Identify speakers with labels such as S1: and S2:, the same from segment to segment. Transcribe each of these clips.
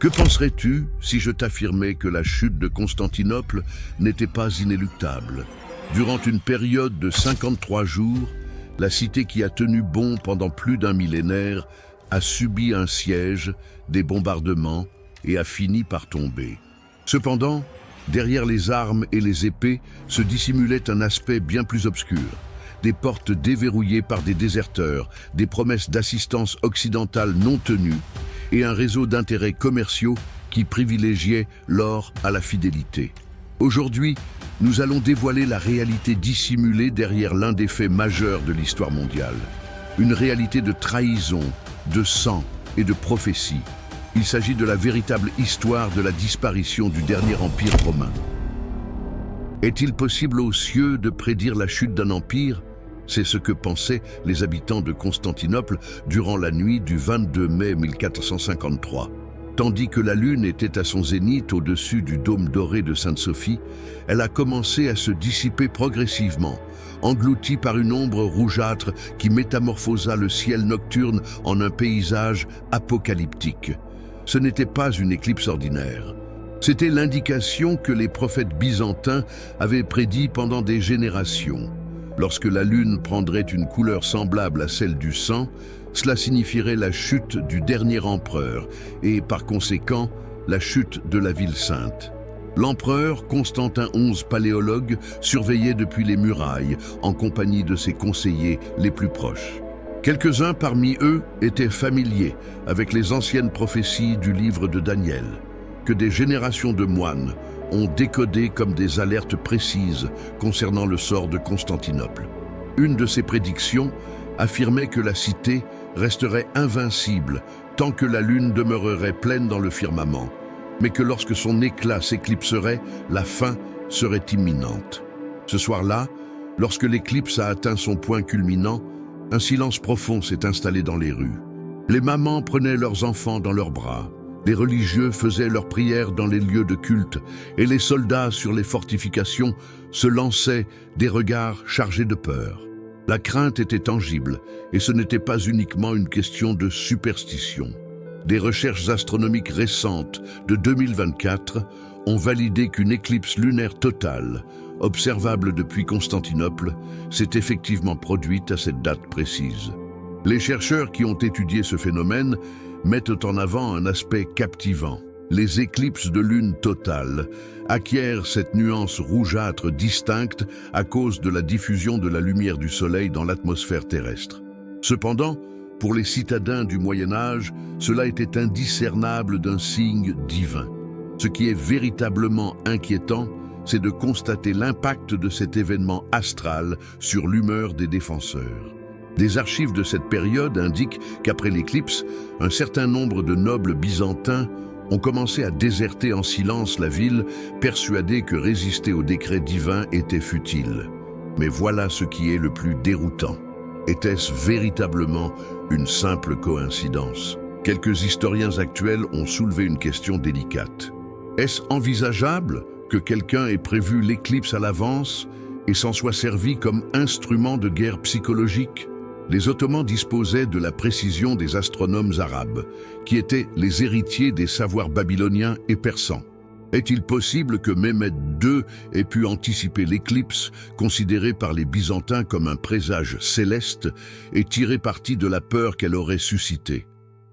S1: Que penserais-tu si je t'affirmais que la chute de Constantinople n'était pas inéluctable? Durant une période de 53 jours, la cité qui a tenu bon pendant plus d'un millénaire a subi un siège, des bombardements et a fini par tomber. Cependant, derrière les armes et les épées se dissimulait un aspect bien plus obscur. Des portes déverrouillées par des déserteurs, des promesses d'assistance occidentale non tenues et un réseau d'intérêts commerciaux qui privilégiait l'or à la fidélité. Aujourd'hui, nous allons dévoiler la réalité dissimulée derrière l'un des faits majeurs de l'histoire mondiale. Une réalité de trahison, de sang et de prophétie. Il s'agit de la véritable histoire de la disparition du dernier empire romain. Est-il possible aux cieux de prédire la chute d'un empire? C'est ce que pensaient les habitants de Constantinople durant la nuit du 22 mai 1453. Tandis que la lune était à son zénith au-dessus du dôme doré de Sainte-Sophie, elle a commencé à se dissiper progressivement, engloutie par une ombre rougeâtre qui métamorphosa le ciel nocturne en un paysage apocalyptique. Ce n'était pas une éclipse ordinaire. C'était l'indication que les prophètes byzantins avaient prédit pendant des générations. Lorsque la lune prendrait une couleur semblable à celle du sang, cela signifierait la chute du dernier empereur et, par conséquent, la chute de la ville sainte. L'empereur Constantin XI Paléologue surveillait depuis les murailles en compagnie de ses conseillers les plus proches. Quelques-uns parmi eux étaient familiers avec les anciennes prophéties du livre de Daniel, que des générations de moines ont décodé comme des alertes précises concernant le sort de Constantinople. Une de ces prédictions affirmait que la cité resterait invincible tant que la lune demeurerait pleine dans le firmament, mais que lorsque son éclat s'éclipserait, la fin serait imminente. Ce soir-là, lorsque l'éclipse a atteint son point culminant, un silence profond s'est installé dans les rues. Les mamans prenaient leurs enfants dans leurs bras. Les religieux faisaient leurs prières dans les lieux de culte et les soldats sur les fortifications se lançaient des regards chargés de peur. La crainte était tangible et ce n'était pas uniquement une question de superstition. Des recherches astronomiques récentes de 2024 ont validé qu'une éclipse lunaire totale, observable depuis Constantinople, s'est effectivement produite à cette date précise. Les chercheurs qui ont étudié ce phénomène mettent en avant un aspect captivant. Les éclipses de lune totale acquièrent cette nuance rougeâtre distincte à cause de la diffusion de la lumière du soleil dans l'atmosphère terrestre. Cependant, pour les citadins du Moyen-Âge, cela était indiscernable d'un signe divin. Ce qui est véritablement inquiétant, c'est de constater l'impact de cet événement astral sur l'humeur des défenseurs. Des archives de cette période indiquent qu'après l'éclipse, un certain nombre de nobles byzantins ont commencé à déserter en silence la ville, persuadés que résister au décret divin était futile. Mais voilà ce qui est le plus déroutant. Était-ce véritablement une simple coïncidence? Quelques historiens actuels ont soulevé une question délicate. Est-ce envisageable que quelqu'un ait prévu l'éclipse à l'avance et s'en soit servi comme instrument de guerre psychologique? Les Ottomans disposaient de la précision des astronomes arabes, qui étaient les héritiers des savoirs babyloniens et persans. Est-il possible que Mehmed II ait pu anticiper l'éclipse, considérée par les Byzantins comme un présage céleste, et tirer parti de la peur qu'elle aurait suscitée?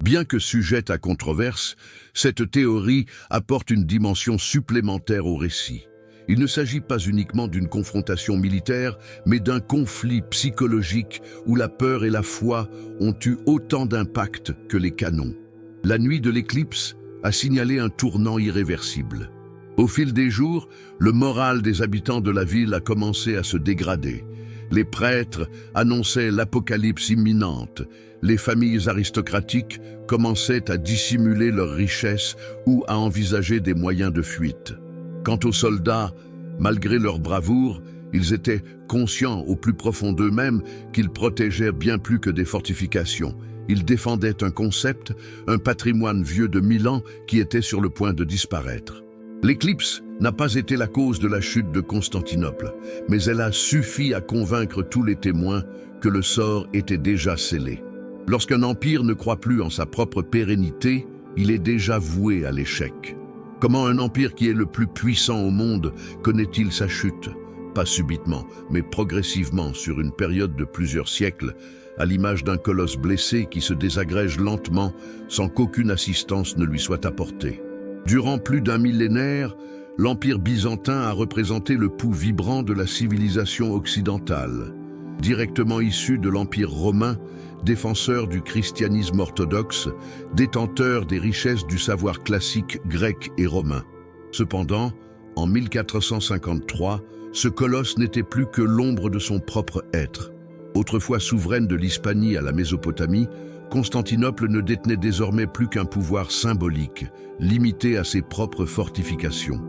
S1: Bien que sujette à controverse, cette théorie apporte une dimension supplémentaire au récit. Il ne s'agit pas uniquement d'une confrontation militaire, mais d'un conflit psychologique où la peur et la foi ont eu autant d'impact que les canons. La nuit de l'éclipse a signalé un tournant irréversible. Au fil des jours, le moral des habitants de la ville a commencé à se dégrader. Les prêtres annonçaient l'apocalypse imminente. Les familles aristocratiques commençaient à dissimuler leurs richesses ou à envisager des moyens de fuite. Quant aux soldats, malgré leur bravoure, ils étaient conscients au plus profond d'eux-mêmes qu'ils protégeaient bien plus que des fortifications. Ils défendaient un concept, un patrimoine vieux de 1000 ans qui était sur le point de disparaître. L'éclipse n'a pas été la cause de la chute de Constantinople, mais elle a suffi à convaincre tous les témoins que le sort était déjà scellé. Lorsqu'un empire ne croit plus en sa propre pérennité, il est déjà voué à l'échec. Comment un empire qui est le plus puissant au monde connaît-il sa chute? Pas subitement, mais progressivement sur une période de plusieurs siècles, à l'image d'un colosse blessé qui se désagrège lentement sans qu'aucune assistance ne lui soit apportée. Durant plus d'un millénaire, l'Empire byzantin a représenté le pouls vibrant de la civilisation occidentale. Directement issu de l'Empire romain, défenseur du christianisme orthodoxe, détenteur des richesses du savoir classique grec et romain. Cependant, en 1453, ce colosse n'était plus que l'ombre de son propre être. Autrefois souveraine de l'Hispanie à la Mésopotamie, Constantinople ne détenait désormais plus qu'un pouvoir symbolique, limité à ses propres fortifications.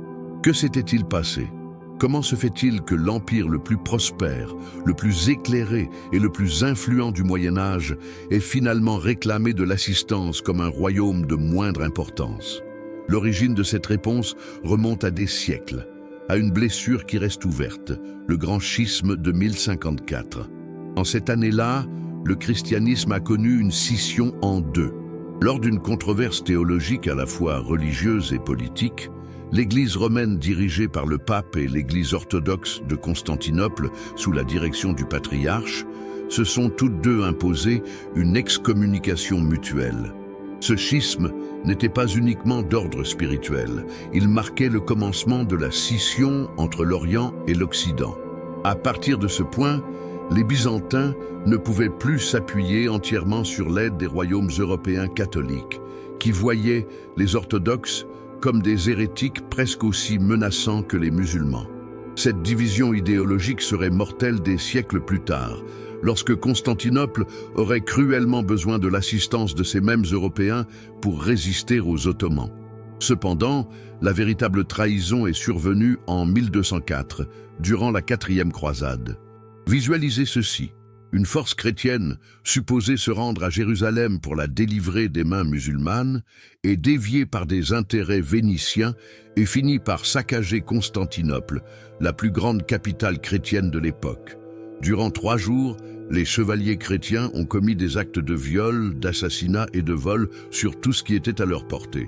S1: Que s'était-il passé? Comment se fait-il que l'empire le plus prospère, le plus éclairé et le plus influent du Moyen-Âge ait finalement réclamé de l'assistance comme un royaume de moindre importance? L'origine de cette réponse remonte à des siècles, à une blessure qui reste ouverte, le grand schisme de 1054. En cette année-là, le christianisme a connu une scission en deux. Lors d'une controverse théologique à la fois religieuse et politique, l'Église romaine dirigée par le pape et l'Église orthodoxe de Constantinople, sous la direction du patriarche, se sont toutes deux imposées une excommunication mutuelle. Ce schisme n'était pas uniquement d'ordre spirituel, il marquait le commencement de la scission entre l'Orient et l'Occident. À partir de ce point, les Byzantins ne pouvaient plus s'appuyer entièrement sur l'aide des royaumes européens catholiques, qui voyaient les orthodoxes comme des hérétiques presque aussi menaçants que les musulmans. Cette division idéologique serait mortelle des siècles plus tard, lorsque Constantinople aurait cruellement besoin de l'assistance de ces mêmes Européens pour résister aux Ottomans. Cependant, la véritable trahison est survenue en 1204, durant la 4e croisade. Visualisez ceci. Une force chrétienne, supposée se rendre à Jérusalem pour la délivrer des mains musulmanes, est déviée par des intérêts vénitiens et finit par saccager Constantinople, la plus grande capitale chrétienne de l'époque. Durant 3 jours, les chevaliers chrétiens ont commis des actes de viol, d'assassinat et de vol sur tout ce qui était à leur portée.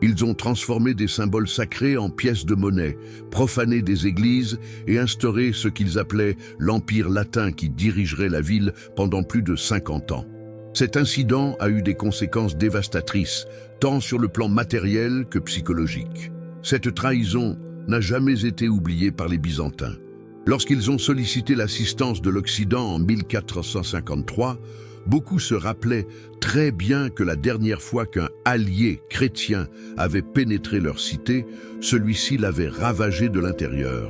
S1: Ils ont transformé des symboles sacrés en pièces de monnaie, profané des églises et instauré ce qu'ils appelaient l'Empire latin qui dirigerait la ville pendant plus de 50 ans. Cet incident a eu des conséquences dévastatrices, tant sur le plan matériel que psychologique. Cette trahison n'a jamais été oubliée par les Byzantins. Lorsqu'ils ont sollicité l'assistance de l'Occident en 1453, beaucoup se rappelaient très bien que la dernière fois qu'un allié chrétien avait pénétré leur cité, celui-ci l'avait ravagée de l'intérieur.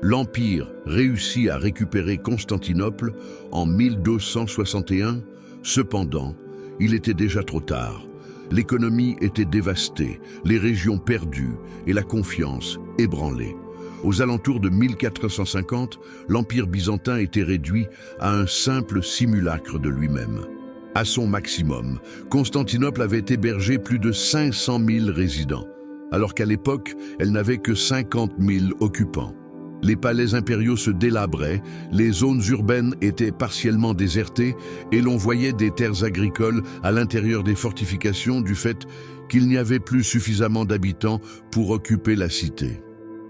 S1: L'Empire réussit à récupérer Constantinople en 1261, cependant, il était déjà trop tard. L'économie était dévastée, les régions perdues et la confiance ébranlée. Aux alentours de 1450, l'Empire byzantin était réduit à un simple simulacre de lui-même. À son maximum, Constantinople avait hébergé plus de 500 000 résidents, alors qu'à l'époque, elle n'avait que 50 000 occupants. Les palais impériaux se délabraient, les zones urbaines étaient partiellement désertées et l'on voyait des terres agricoles à l'intérieur des fortifications du fait qu'il n'y avait plus suffisamment d'habitants pour occuper la cité.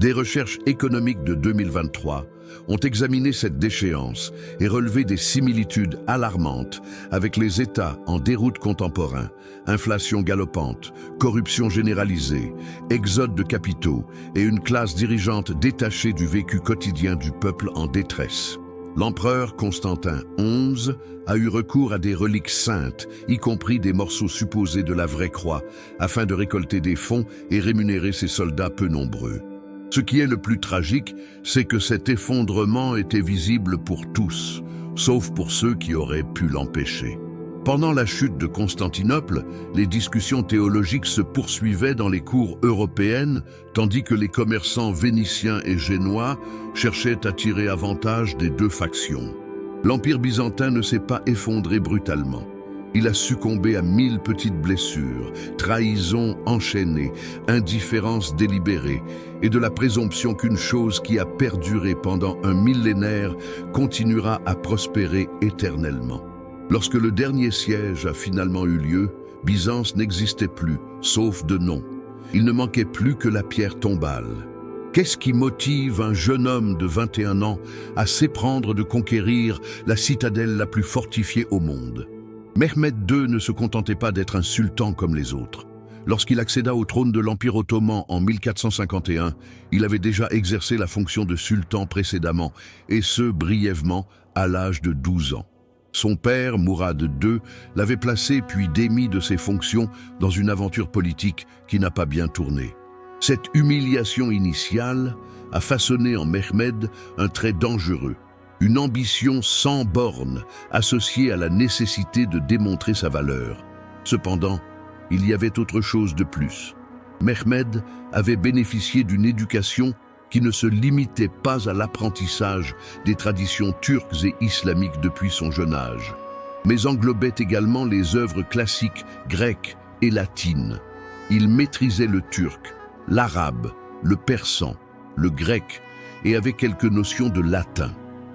S1: Des recherches économiques de 2023 ont examiné cette déchéance et relevé des similitudes alarmantes avec les États en déroute contemporain, inflation galopante, corruption généralisée, exode de capitaux et une classe dirigeante détachée du vécu quotidien du peuple en détresse. L'empereur Constantin XI a eu recours à des reliques saintes, y compris des morceaux supposés de la vraie croix, afin de récolter des fonds et rémunérer ses soldats peu nombreux. Ce qui est le plus tragique, c'est que cet effondrement était visible pour tous, sauf pour ceux qui auraient pu l'empêcher. Pendant la chute de Constantinople, les discussions théologiques se poursuivaient dans les cours européennes, tandis que les commerçants vénitiens et génois cherchaient à tirer avantage des deux factions. L'Empire byzantin ne s'est pas effondré brutalement. Il a succombé à 1000 petites blessures, trahisons enchaînées, indifférence délibérée et de la présomption qu'une chose qui a perduré pendant un millénaire continuera à prospérer éternellement. Lorsque le dernier siège a finalement eu lieu, Byzance n'existait plus, sauf de nom. Il ne manquait plus que la pierre tombale. Qu'est-ce qui motive un jeune homme de 21 ans à s'éprendre de conquérir la citadelle la plus fortifiée au monde? Mehmed II ne se contentait pas d'être un sultan comme les autres. Lorsqu'il accéda au trône de l'Empire ottoman en 1451, il avait déjà exercé la fonction de sultan précédemment, et ce brièvement à l'âge de 12 ans. Son père, Mourad II, l'avait placé puis démis de ses fonctions dans une aventure politique qui n'a pas bien tourné. Cette humiliation initiale a façonné en Mehmed un trait dangereux, une ambition sans bornes associée à la nécessité de démontrer sa valeur. Cependant, il y avait autre chose de plus. Mehmed avait bénéficié d'une éducation qui ne se limitait pas à l'apprentissage des traditions turques et islamiques depuis son jeune âge, mais englobait également les œuvres classiques grecques et latines. Il maîtrisait le turc, l'arabe, le persan, le grec et avait quelques notions de latin.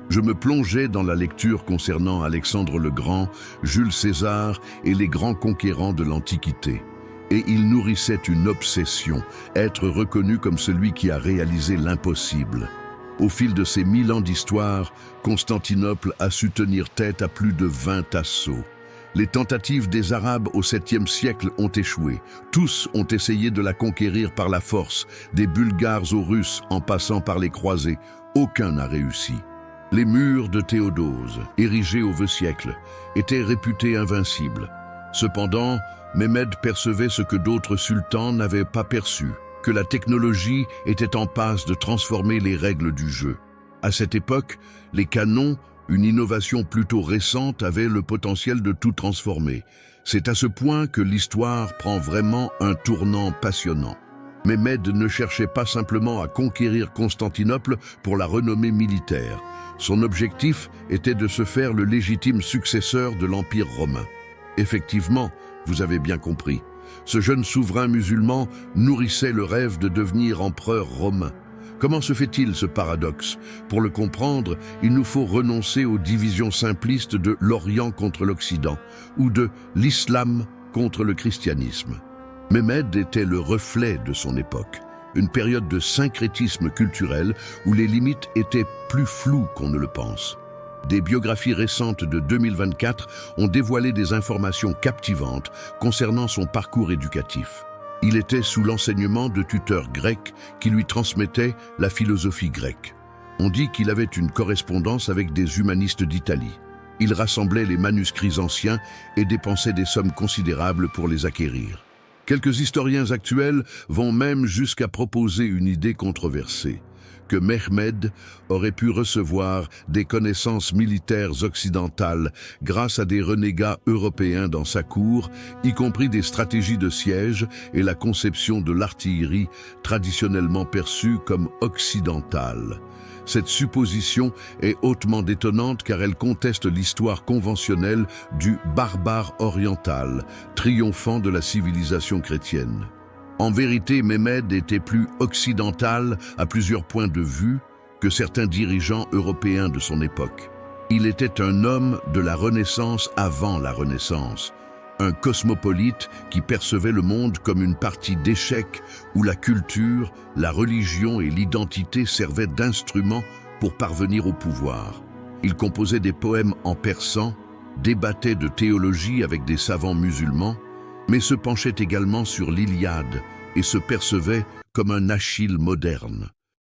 S1: Je me plongeais dans la lecture concernant Alexandre le Grand, Jules César et les grands conquérants de l'Antiquité. Et il nourrissait une obsession, être reconnu comme celui qui a réalisé l'impossible. Au fil de ces 1000 ans d'histoire, Constantinople a su tenir tête à plus de 20 assauts. Les tentatives des Arabes au 7e siècle ont échoué. Tous ont essayé de la conquérir par la force, des Bulgares aux Russes en passant par les croisés. Aucun n'a réussi. Les murs de Théodose, érigés au XIe siècle, étaient réputés invincibles. Cependant, Mehmed percevait ce que d'autres sultans n'avaient pas perçu, que la technologie était en passe de transformer les règles du jeu. À cette époque, les canons, une innovation plutôt récente, avaient le potentiel de tout transformer. C'est à ce point que l'histoire prend vraiment un tournant passionnant. Mehmed ne cherchait pas simplement à conquérir Constantinople pour la renommée militaire. Son objectif était de se faire le légitime successeur de l'Empire romain. Effectivement, vous avez bien compris, ce jeune souverain musulman nourrissait le rêve de devenir empereur romain. Comment se fait-il ce paradoxe? Pour le comprendre, il nous faut renoncer aux divisions simplistes de l'Orient contre l'Occident ou de l'islam contre le christianisme. Mehmed était le reflet de son époque, une période de syncrétisme culturel où les limites étaient plus floues qu'on ne le pense. Des biographies récentes de 2024 ont dévoilé des informations captivantes concernant son parcours éducatif. Il était sous l'enseignement de tuteurs grecs qui lui transmettaient la philosophie grecque. On dit qu'il avait une correspondance avec des humanistes d'Italie. Il rassemblait les manuscrits anciens et dépensait des sommes considérables pour les acquérir. Quelques historiens actuels vont même jusqu'à proposer une idée controversée, que Mehmed aurait pu recevoir des connaissances militaires occidentales grâce à des renégats européens dans sa cour, y compris des stratégies de siège et la conception de l'artillerie traditionnellement perçue comme occidentale. Cette supposition est hautement détonnante car elle conteste l'histoire conventionnelle du barbare oriental, triomphant de la civilisation chrétienne. En vérité, Mehmed était plus occidental à plusieurs points de vue que certains dirigeants européens de son époque. Il était un homme de la Renaissance avant la Renaissance, un cosmopolite qui percevait le monde comme une partie d'échec où la culture, la religion et l'identité servaient d'instruments pour parvenir au pouvoir. Il composait des poèmes en persan, débattait de théologie avec des savants musulmans, mais se penchait également sur l'Iliade et se percevait comme un Achille moderne.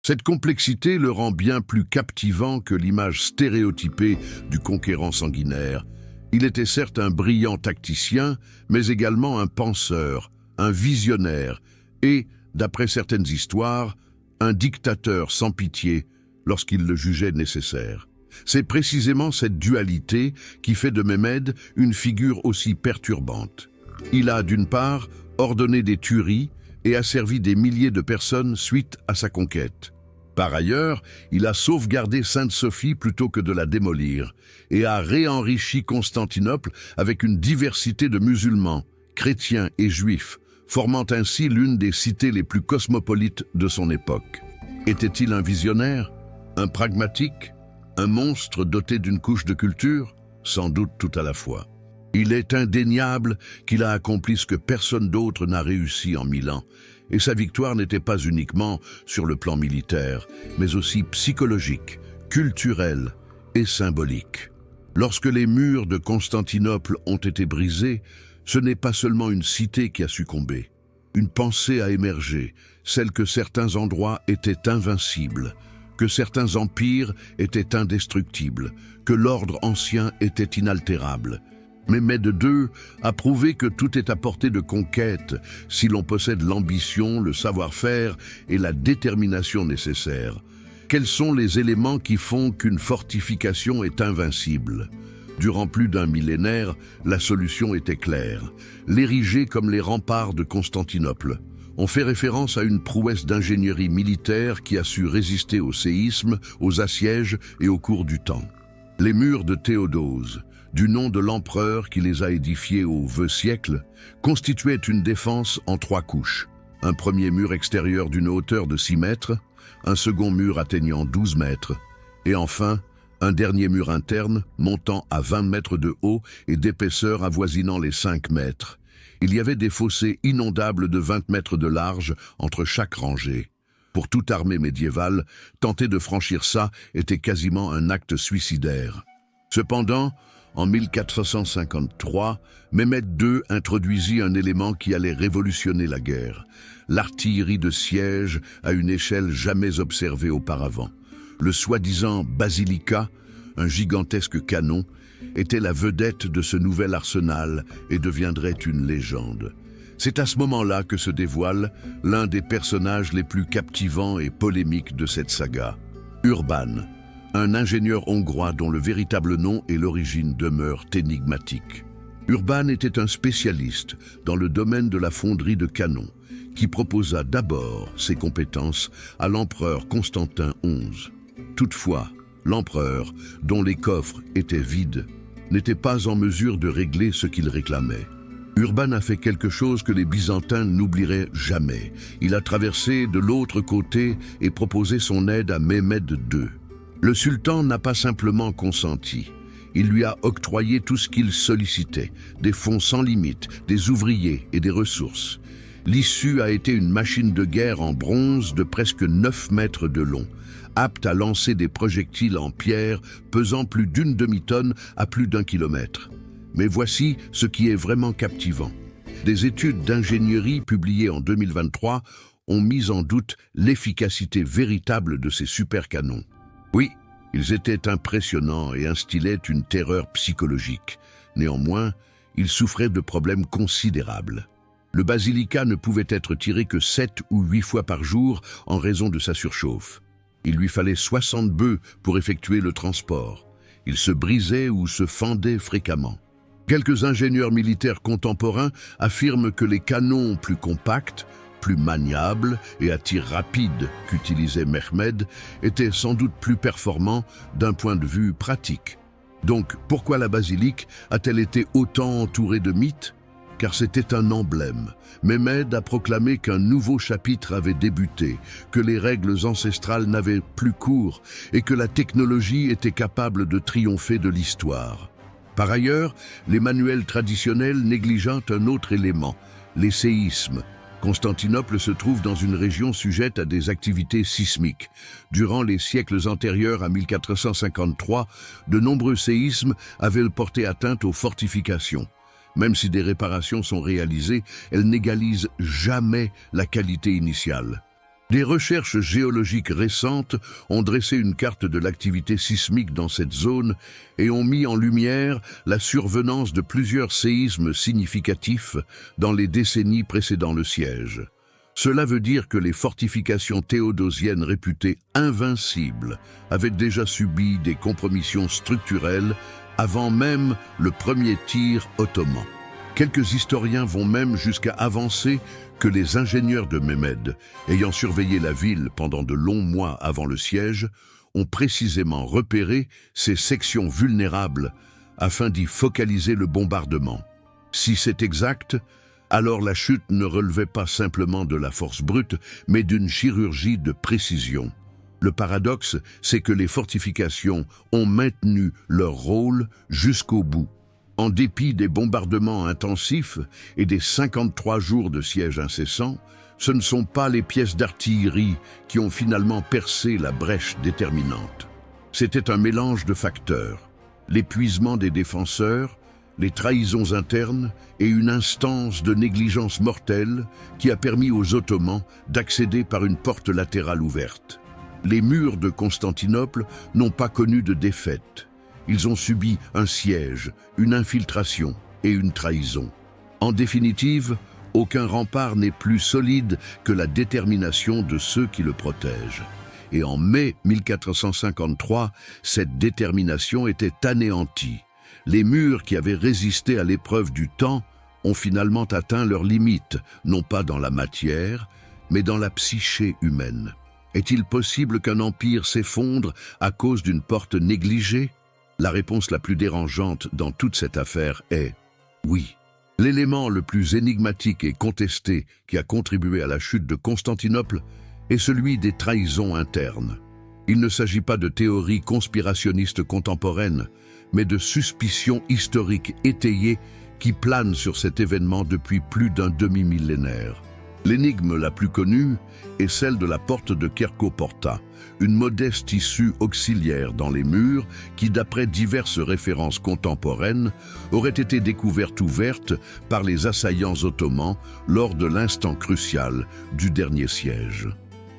S1: Cette complexité le rend bien plus captivant que l'image stéréotypée du conquérant sanguinaire. Il était certes un brillant tacticien, mais également un penseur, un visionnaire et, d'après certaines histoires, un dictateur sans pitié lorsqu'il le jugeait nécessaire. C'est précisément cette dualité qui fait de Mehmed une figure aussi perturbante. Il a, d'une part, ordonné des tueries et a servi des milliers de personnes suite à sa conquête. Par ailleurs, il a sauvegardé Sainte-Sophie plutôt que de la démolir et a réenrichi Constantinople avec une diversité de musulmans, chrétiens et juifs, formant ainsi l'une des cités les plus cosmopolites de son époque. Était-il un visionnaire, un pragmatique, un monstre doté d'une couche de culture? Sans doute tout à la fois. Il est indéniable qu'il a accompli ce que personne d'autre n'a réussi en 1000 ans. Et sa victoire n'était pas uniquement sur le plan militaire, mais aussi psychologique, culturel et symbolique. Lorsque les murs de Constantinople ont été brisés, ce n'est pas seulement une cité qui a succombé. Une pensée a émergé, celle que certains endroits étaient invincibles, que certains empires étaient indestructibles, que l'ordre ancien était inaltérable. Mehmed II a prouvé que tout est à portée de conquête si l'on possède l'ambition, le savoir-faire et la détermination nécessaires. Quels sont les éléments qui font qu'une fortification est invincible? Durant plus d'un millénaire, la solution était claire. L'ériger comme les remparts de Constantinople. On fait référence à une prouesse d'ingénierie militaire qui a su résister aux séismes, aux assièges et au cours du temps. Les murs de Théodose, du nom de l'empereur qui les a édifiés au vieux siècle, constituaient une défense en 3 couches. Un premier mur extérieur d'une hauteur de 6 mètres, un second mur atteignant 12 mètres, et enfin, un dernier mur interne montant à 20 mètres de haut et d'épaisseur avoisinant les 5 mètres. Il y avait des fossés inondables de 20 mètres de large entre chaque rangée. Pour toute armée médiévale, tenter de franchir ça était quasiment un acte suicidaire. Cependant, en 1453, Mehmed II introduisit un élément qui allait révolutionner la guerre. L'artillerie de siège à une échelle jamais observée auparavant. Le soi-disant Basilica, un gigantesque canon, était la vedette de ce nouvel arsenal et deviendrait une légende. C'est à ce moment-là que se dévoile l'un des personnages les plus captivants et polémiques de cette saga. Urban, un ingénieur hongrois dont le véritable nom et l'origine demeurent énigmatiques. Urban était un spécialiste dans le domaine de la fonderie de canons, qui proposa d'abord ses compétences à l'empereur Constantin XI. Toutefois, l'empereur, dont les coffres étaient vides, n'était pas en mesure de régler ce qu'il réclamait. Urban a fait quelque chose que les Byzantins n'oublieraient jamais. Il a traversé de l'autre côté et proposé son aide à Mehmed II. Le sultan n'a pas simplement consenti. Il lui a octroyé tout ce qu'il sollicitait, des fonds sans limite, des ouvriers et des ressources. L'issue a été une machine de guerre en bronze de presque 9 mètres de long, apte à lancer des projectiles en pierre pesant plus d'une demi-tonne à plus d'1 kilomètre. Mais voici ce qui est vraiment captivant. Des études d'ingénierie publiées en 2023 ont mis en doute l'efficacité véritable de ces supercanons. Oui, ils étaient impressionnants et instillaient une terreur psychologique. Néanmoins, ils souffraient de problèmes considérables. Le basilica ne pouvait être tiré que 7 ou 8 fois par jour en raison de sa surchauffe. Il lui fallait 60 bœufs pour effectuer le transport. Il se brisait ou se fendait fréquemment. Quelques ingénieurs militaires contemporains affirment que les canons plus compacts, plus maniables et à tir rapide qu'utilisait Mehmed étaient sans doute plus performants d'un point de vue pratique. Donc, pourquoi la basilique a-t-elle été autant entourée de mythes? Car c'était un emblème. Mehmed a proclamé qu'un nouveau chapitre avait débuté, que les règles ancestrales n'avaient plus cours et que la technologie était capable de triompher de l'histoire. Par ailleurs, les manuels traditionnels négligeant un autre élément, les séismes. Constantinople se trouve dans une région sujette à des activités sismiques. Durant les siècles antérieurs à 1453, de nombreux séismes avaient porté atteinte aux fortifications. Même si des réparations sont réalisées, elles n'égalisent jamais la qualité initiale. Des recherches géologiques récentes ont dressé une carte de l'activité sismique dans cette zone et ont mis en lumière la survenance de plusieurs séismes significatifs dans les décennies précédant le siège. Cela veut dire que les fortifications théodosiennes réputées invincibles avaient déjà subi des compromissions structurelles avant même le premier tir ottoman. Quelques historiens vont même jusqu'à avancer que les ingénieurs de Mehmed, ayant surveillé la ville pendant de longs mois avant le siège, ont précisément repéré ces sections vulnérables afin d'y focaliser le bombardement. Si c'est exact, alors la chute ne relevait pas simplement de la force brute, mais d'une chirurgie de précision. Le paradoxe, c'est que les fortifications ont maintenu leur rôle jusqu'au bout. En dépit des bombardements intensifs et des 53 jours de siège incessant, ce ne sont pas les pièces d'artillerie qui ont finalement percé la brèche déterminante. C'était un mélange de facteurs, l'épuisement des défenseurs, les trahisons internes et une instance de négligence mortelle qui a permis aux Ottomans d'accéder par une porte latérale ouverte. Les murs de Constantinople n'ont pas connu de défaite. Ils ont subi un siège, une infiltration et une trahison. En définitive, aucun rempart n'est plus solide que la détermination de ceux qui le protègent. Et en mai 1453, cette détermination était anéantie. Les murs qui avaient résisté à l'épreuve du temps ont finalement atteint leurs limites, non pas dans la matière, mais dans la psyché humaine. Est-il possible qu'un empire s'effondre à cause d'une porte négligée? La réponse la plus dérangeante dans toute cette affaire est oui. L'élément le plus énigmatique et contesté qui a contribué à la chute de Constantinople est celui des trahisons internes. Il ne s'agit pas de théories conspirationnistes contemporaines, mais de suspicions historiques étayées qui planent sur cet événement depuis plus d'un demi-millénaire. L'énigme la plus connue est celle de la porte de Kerko Porta, une modeste issue auxiliaire dans les murs qui, d'après diverses références contemporaines, aurait été découverte ouverte par les assaillants ottomans lors de l'instant crucial du dernier siège.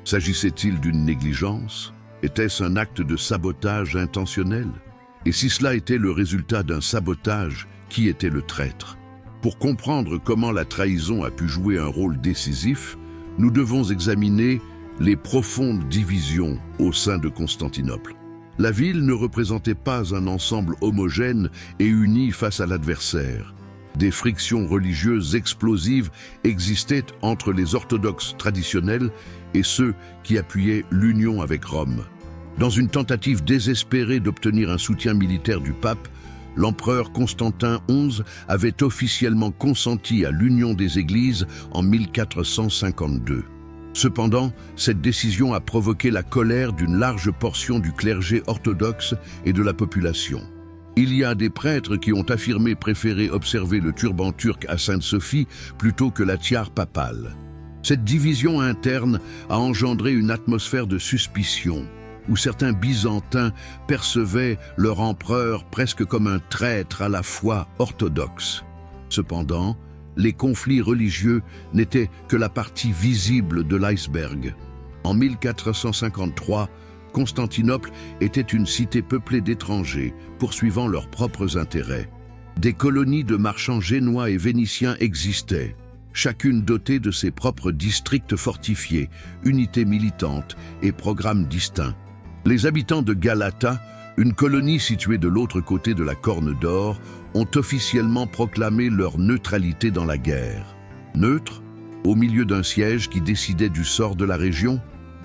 S1: S'agissait-il d'une négligence? Était-ce un acte de sabotage intentionnel? Et si cela était le résultat d'un sabotage, qui était le traître? Pour comprendre comment la trahison a pu jouer un rôle décisif, nous devons examiner les profondes divisions au sein de Constantinople. La ville ne représentait pas un ensemble homogène et uni face à l'adversaire. Des frictions religieuses explosives existaient entre les orthodoxes traditionnels et ceux qui appuyaient l'union avec Rome. Dans une tentative désespérée d'obtenir un soutien militaire du pape, l'empereur Constantin XI avait officiellement consenti à l'union des églises en 1452. Cependant, cette décision a provoqué la colère d'une large portion du clergé orthodoxe et de la population. Il y a des prêtres qui ont affirmé préférer observer le turban turc à Sainte-Sophie plutôt que la tiare papale. Cette division interne a engendré une atmosphère de suspicion, où certains Byzantins percevaient leur empereur presque comme un traître à la foi orthodoxe. Cependant, les conflits religieux n'étaient que la partie visible de l'iceberg. En 1453, Constantinople était une cité peuplée d'étrangers poursuivant leurs propres intérêts. Des colonies de marchands génois et vénitiens existaient, chacune dotée de ses propres districts fortifiés, unités militantes et programmes distincts. Les habitants de Galata, une colonie située de l'autre côté de la Corne d'Or, ont officiellement proclamé leur neutralité dans la guerre. Neutre, au milieu d'un siège qui décidait du sort de la région,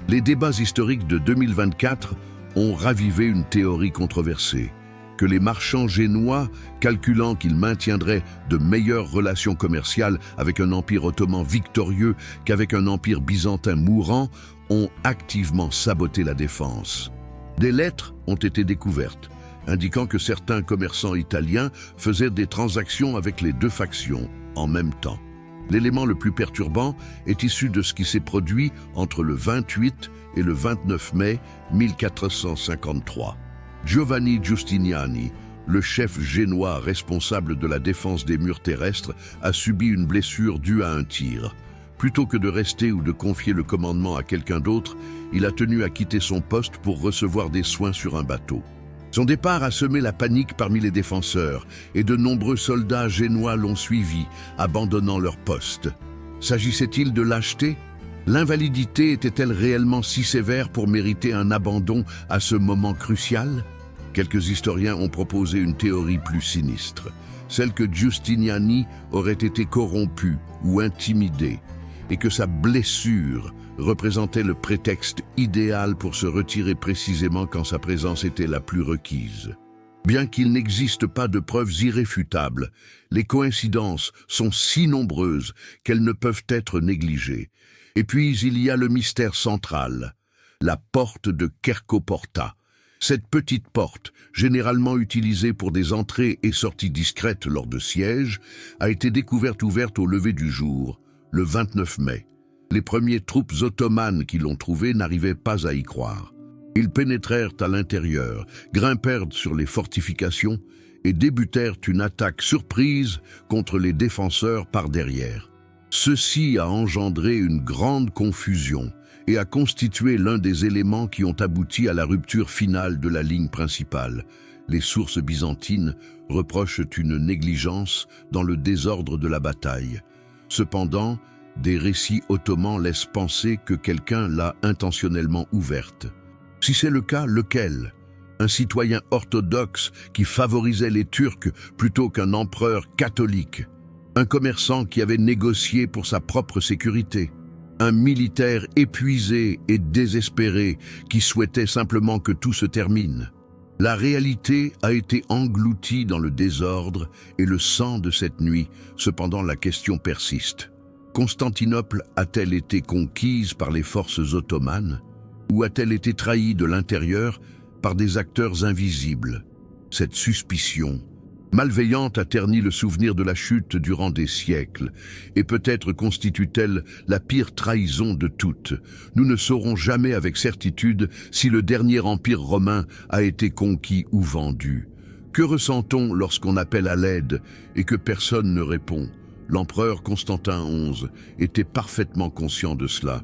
S1: les débats historiques de 2024 ont ravivé une théorie controversée, que les marchands génois, calculant qu'ils maintiendraient de meilleures relations commerciales avec un empire ottoman victorieux qu'avec un empire byzantin mourant, ont activement saboté la défense. Des lettres ont été découvertes, indiquant que certains commerçants italiens faisaient des transactions avec les deux factions en même temps. L'élément le plus perturbant est issu de ce qui s'est produit entre le 28 et le 29 mai 1453. Giovanni Giustiniani, le chef génois responsable de la défense des murs terrestres, a subi une blessure due à un tir. Plutôt que de rester ou de confier le commandement à quelqu'un d'autre, il a tenu à quitter son poste pour recevoir des soins sur un bateau. Son départ a semé la panique parmi les défenseurs et de nombreux soldats génois l'ont suivi, abandonnant leur poste. S'agissait-il de lâcheté? L'invalidité était-elle réellement si sévère pour mériter un abandon à ce moment crucial? Quelques historiens ont proposé une théorie plus sinistre, celle que Giustiniani aurait été corrompu ou intimidé, et que sa blessure représentait le prétexte idéal pour se retirer précisément quand sa présence était la plus requise. Bien qu'il n'existe pas de preuves irréfutables, les coïncidences sont si nombreuses qu'elles ne peuvent être négligées. Et puis il y a le mystère central, la porte de Kerko Porta. Cette petite porte, généralement utilisée pour des entrées et sorties discrètes lors de sièges, a été découverte ouverte au lever du jour, le 29 mai. Les premiers troupes ottomanes qui l'ont trouvée n'arrivaient pas à y croire. Ils pénétrèrent à l'intérieur, grimpèrent sur les fortifications et débutèrent une attaque surprise contre les défenseurs par derrière. Ceci a engendré une grande confusion et a constitué l'un des éléments qui ont abouti à la rupture finale de la ligne principale. Les sources byzantines reprochent une négligence dans le désordre de la bataille. Cependant, des récits ottomans laissent penser que quelqu'un l'a intentionnellement ouverte. Si c'est le cas, lequel ? Un citoyen orthodoxe qui favorisait les Turcs plutôt qu'un empereur catholique. Un commerçant qui avait négocié pour sa propre sécurité. Un militaire épuisé et désespéré qui souhaitait simplement que tout se termine. La réalité a été engloutie dans le désordre et le sang de cette nuit. Cependant, la question persiste. Constantinople a-t-elle été conquise par les forces ottomanes ou a-t-elle été trahie de l'intérieur par des acteurs invisibles? Cette suspicion malveillante a terni le souvenir de la chute durant des siècles, et peut-être constitue-t-elle la pire trahison de toutes. Nous ne saurons jamais avec certitude si le dernier empire romain a été conquis ou vendu. Que ressent-on lorsqu'on appelle à l'aide et que personne ne répond? L'empereur Constantin XI était parfaitement conscient de cela.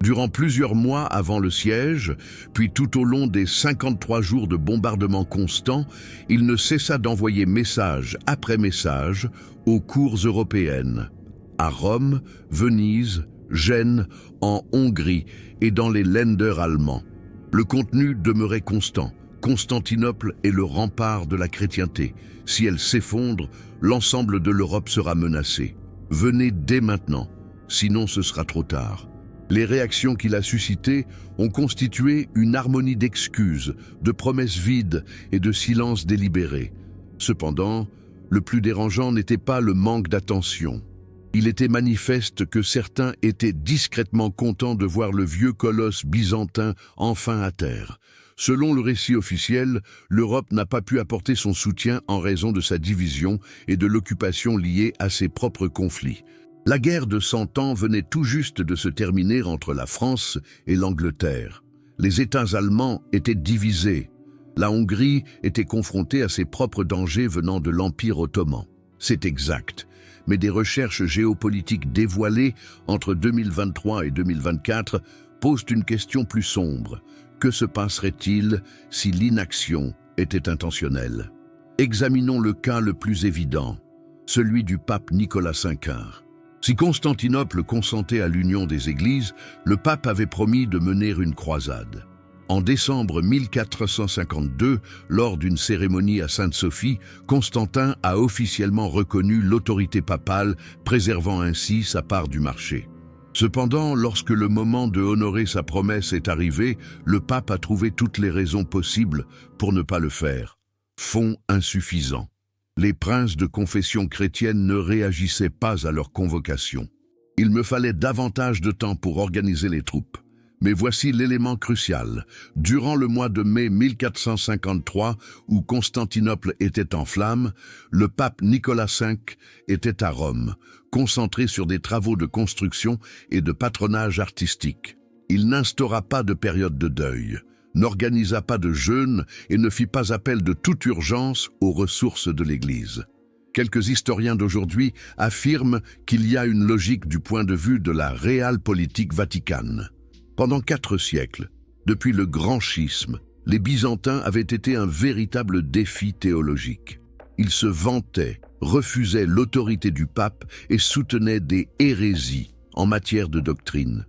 S1: Durant plusieurs mois avant le siège, puis tout au long des 53 jours de bombardements constants, il ne cessa d'envoyer message après message aux cours européennes, à Rome, Venise, Gênes, en Hongrie et dans les Länder allemands. Le contenu demeurait constant. Constantinople est le rempart de la chrétienté. Si elle s'effondre, l'ensemble de l'Europe sera menacé. Venez dès maintenant, sinon ce sera trop tard. Les réactions qu'il a suscitées ont constitué une harmonie d'excuses, de promesses vides et de silences délibérés. Cependant, le plus dérangeant n'était pas le manque d'attention. Il était manifeste que certains étaient discrètement contents de voir le vieux colosse byzantin enfin à terre. Selon le récit officiel, l'Europe n'a pas pu apporter son soutien en raison de sa division et de l'occupation liée à ses propres conflits. La guerre de 100 ans venait tout juste de se terminer entre la France et l'Angleterre. Les États allemands étaient divisés. La Hongrie était confrontée à ses propres dangers venant de l'Empire ottoman. C'est exact, mais des recherches géopolitiques dévoilées entre 2023 et 2024 posent une question plus sombre. Que se passerait-il si l'inaction était intentionnelle? Examinons le cas le plus évident, celui du pape Nicolas V. Si Constantinople consentait à l'union des églises, le pape avait promis de mener une croisade. En décembre 1452, lors d'une cérémonie à Sainte-Sophie, Constantin a officiellement reconnu l'autorité papale, préservant ainsi sa part du marché. Cependant, lorsque le moment de honorer sa promesse est arrivé, le pape a trouvé toutes les raisons possibles pour ne pas le faire. Fonds insuffisants. Les princes de confession chrétienne ne réagissaient pas à leur convocation. Il me fallait davantage de temps pour organiser les troupes. Mais voici l'élément crucial. Durant le mois de mai 1453, où Constantinople était en flammes, le pape Nicolas V était à Rome, concentré sur des travaux de construction et de patronage artistique. Il n'instaura pas de période de deuil, n'organisa pas de jeûne et ne fit pas appel de toute urgence aux ressources de l'Église. Quelques historiens d'aujourd'hui affirment qu'il y a une logique du point de vue de la réelle politique vaticane. Pendant 4 siècles, depuis le grand schisme, les Byzantins avaient été un véritable défi théologique. Ils se vantaient, refusaient l'autorité du pape et soutenaient des hérésies en matière de doctrine.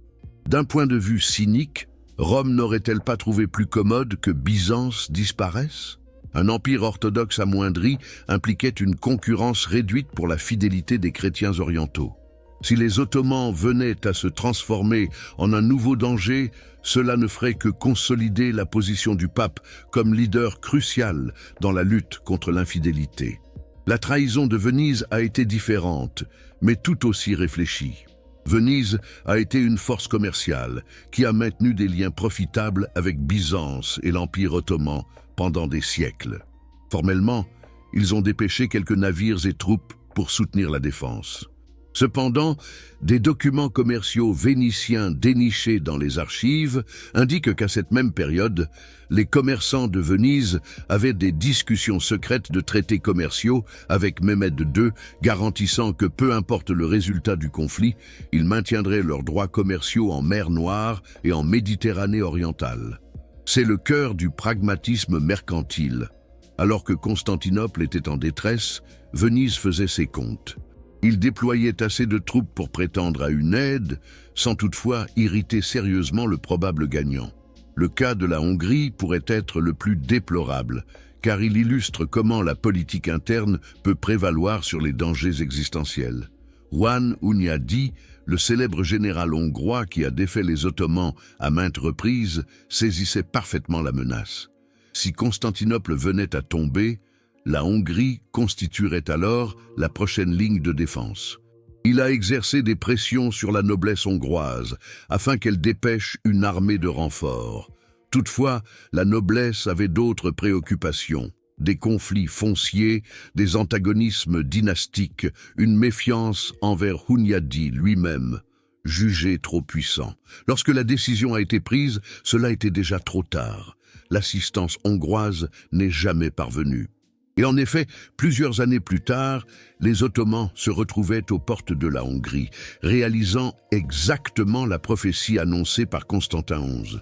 S1: D'un point de vue cynique, Rome n'aurait-elle pas trouvé plus commode que Byzance disparaisse? Un empire orthodoxe amoindri impliquait une concurrence réduite pour la fidélité des chrétiens orientaux. Si les Ottomans venaient à se transformer en un nouveau danger, cela ne ferait que consolider la position du pape comme leader crucial dans la lutte contre l'infidélité. La trahison de Venise a été différente, mais tout aussi réfléchie. Venise a été une force commerciale qui a maintenu des liens profitables avec Byzance et l'Empire ottoman pendant des siècles. Formellement, ils ont dépêché quelques navires et troupes pour soutenir la défense. Cependant, des documents commerciaux vénitiens dénichés dans les archives indiquent qu'à cette même période, les commerçants de Venise avaient des discussions secrètes de traités commerciaux avec Mehmed II, garantissant que peu importe le résultat du conflit, ils maintiendraient leurs droits commerciaux en mer Noire et en Méditerranée orientale. C'est le cœur du pragmatisme mercantile. Alors que Constantinople était en détresse, Venise faisait ses comptes. Il déployait assez de troupes pour prétendre à une aide, sans toutefois irriter sérieusement le probable gagnant. Le cas de la Hongrie pourrait être le plus déplorable, car il illustre comment la politique interne peut prévaloir sur les dangers existentiels. Juan Hunyadi, le célèbre général hongrois qui a défait les Ottomans à maintes reprises, saisissait parfaitement la menace. Si Constantinople venait à tomber, la Hongrie constituerait alors la prochaine ligne de défense. Il a exercé des pressions sur la noblesse hongroise afin qu'elle dépêche une armée de renfort. Toutefois, la noblesse avait d'autres préoccupations, des conflits fonciers, des antagonismes dynastiques, une méfiance envers Hunyadi lui-même, jugé trop puissant. Lorsque la décision a été prise, cela était déjà trop tard. L'assistance hongroise n'est jamais parvenue. Et en effet, plusieurs années plus tard, les Ottomans se retrouvaient aux portes de la Hongrie, réalisant exactement la prophétie annoncée par Constantin XI.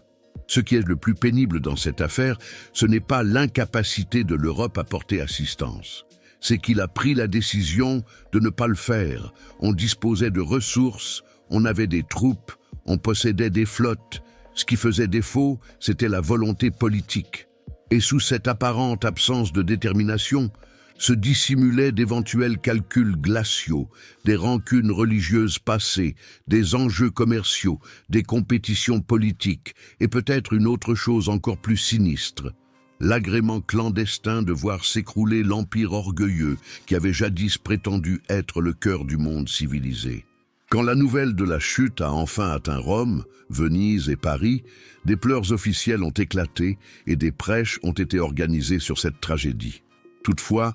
S1: Ce qui est le plus pénible dans cette affaire, ce n'est pas l'incapacité de l'Europe à porter assistance. C'est qu'il a pris la décision de ne pas le faire. On disposait de ressources, on avait des troupes, on possédait des flottes. Ce qui faisait défaut, c'était la volonté politique. Et sous cette apparente absence de détermination, se dissimulaient d'éventuels calculs glaciaux, des rancunes religieuses passées, des enjeux commerciaux, des compétitions politiques, et peut-être une autre chose encore plus sinistre, l'agrément clandestin de voir s'écrouler l'empire orgueilleux qui avait jadis prétendu être le cœur du monde civilisé. Quand la nouvelle de la chute a enfin atteint Rome, Venise et Paris, des pleurs officiels ont éclaté et des prêches ont été organisés sur cette tragédie. Toutefois,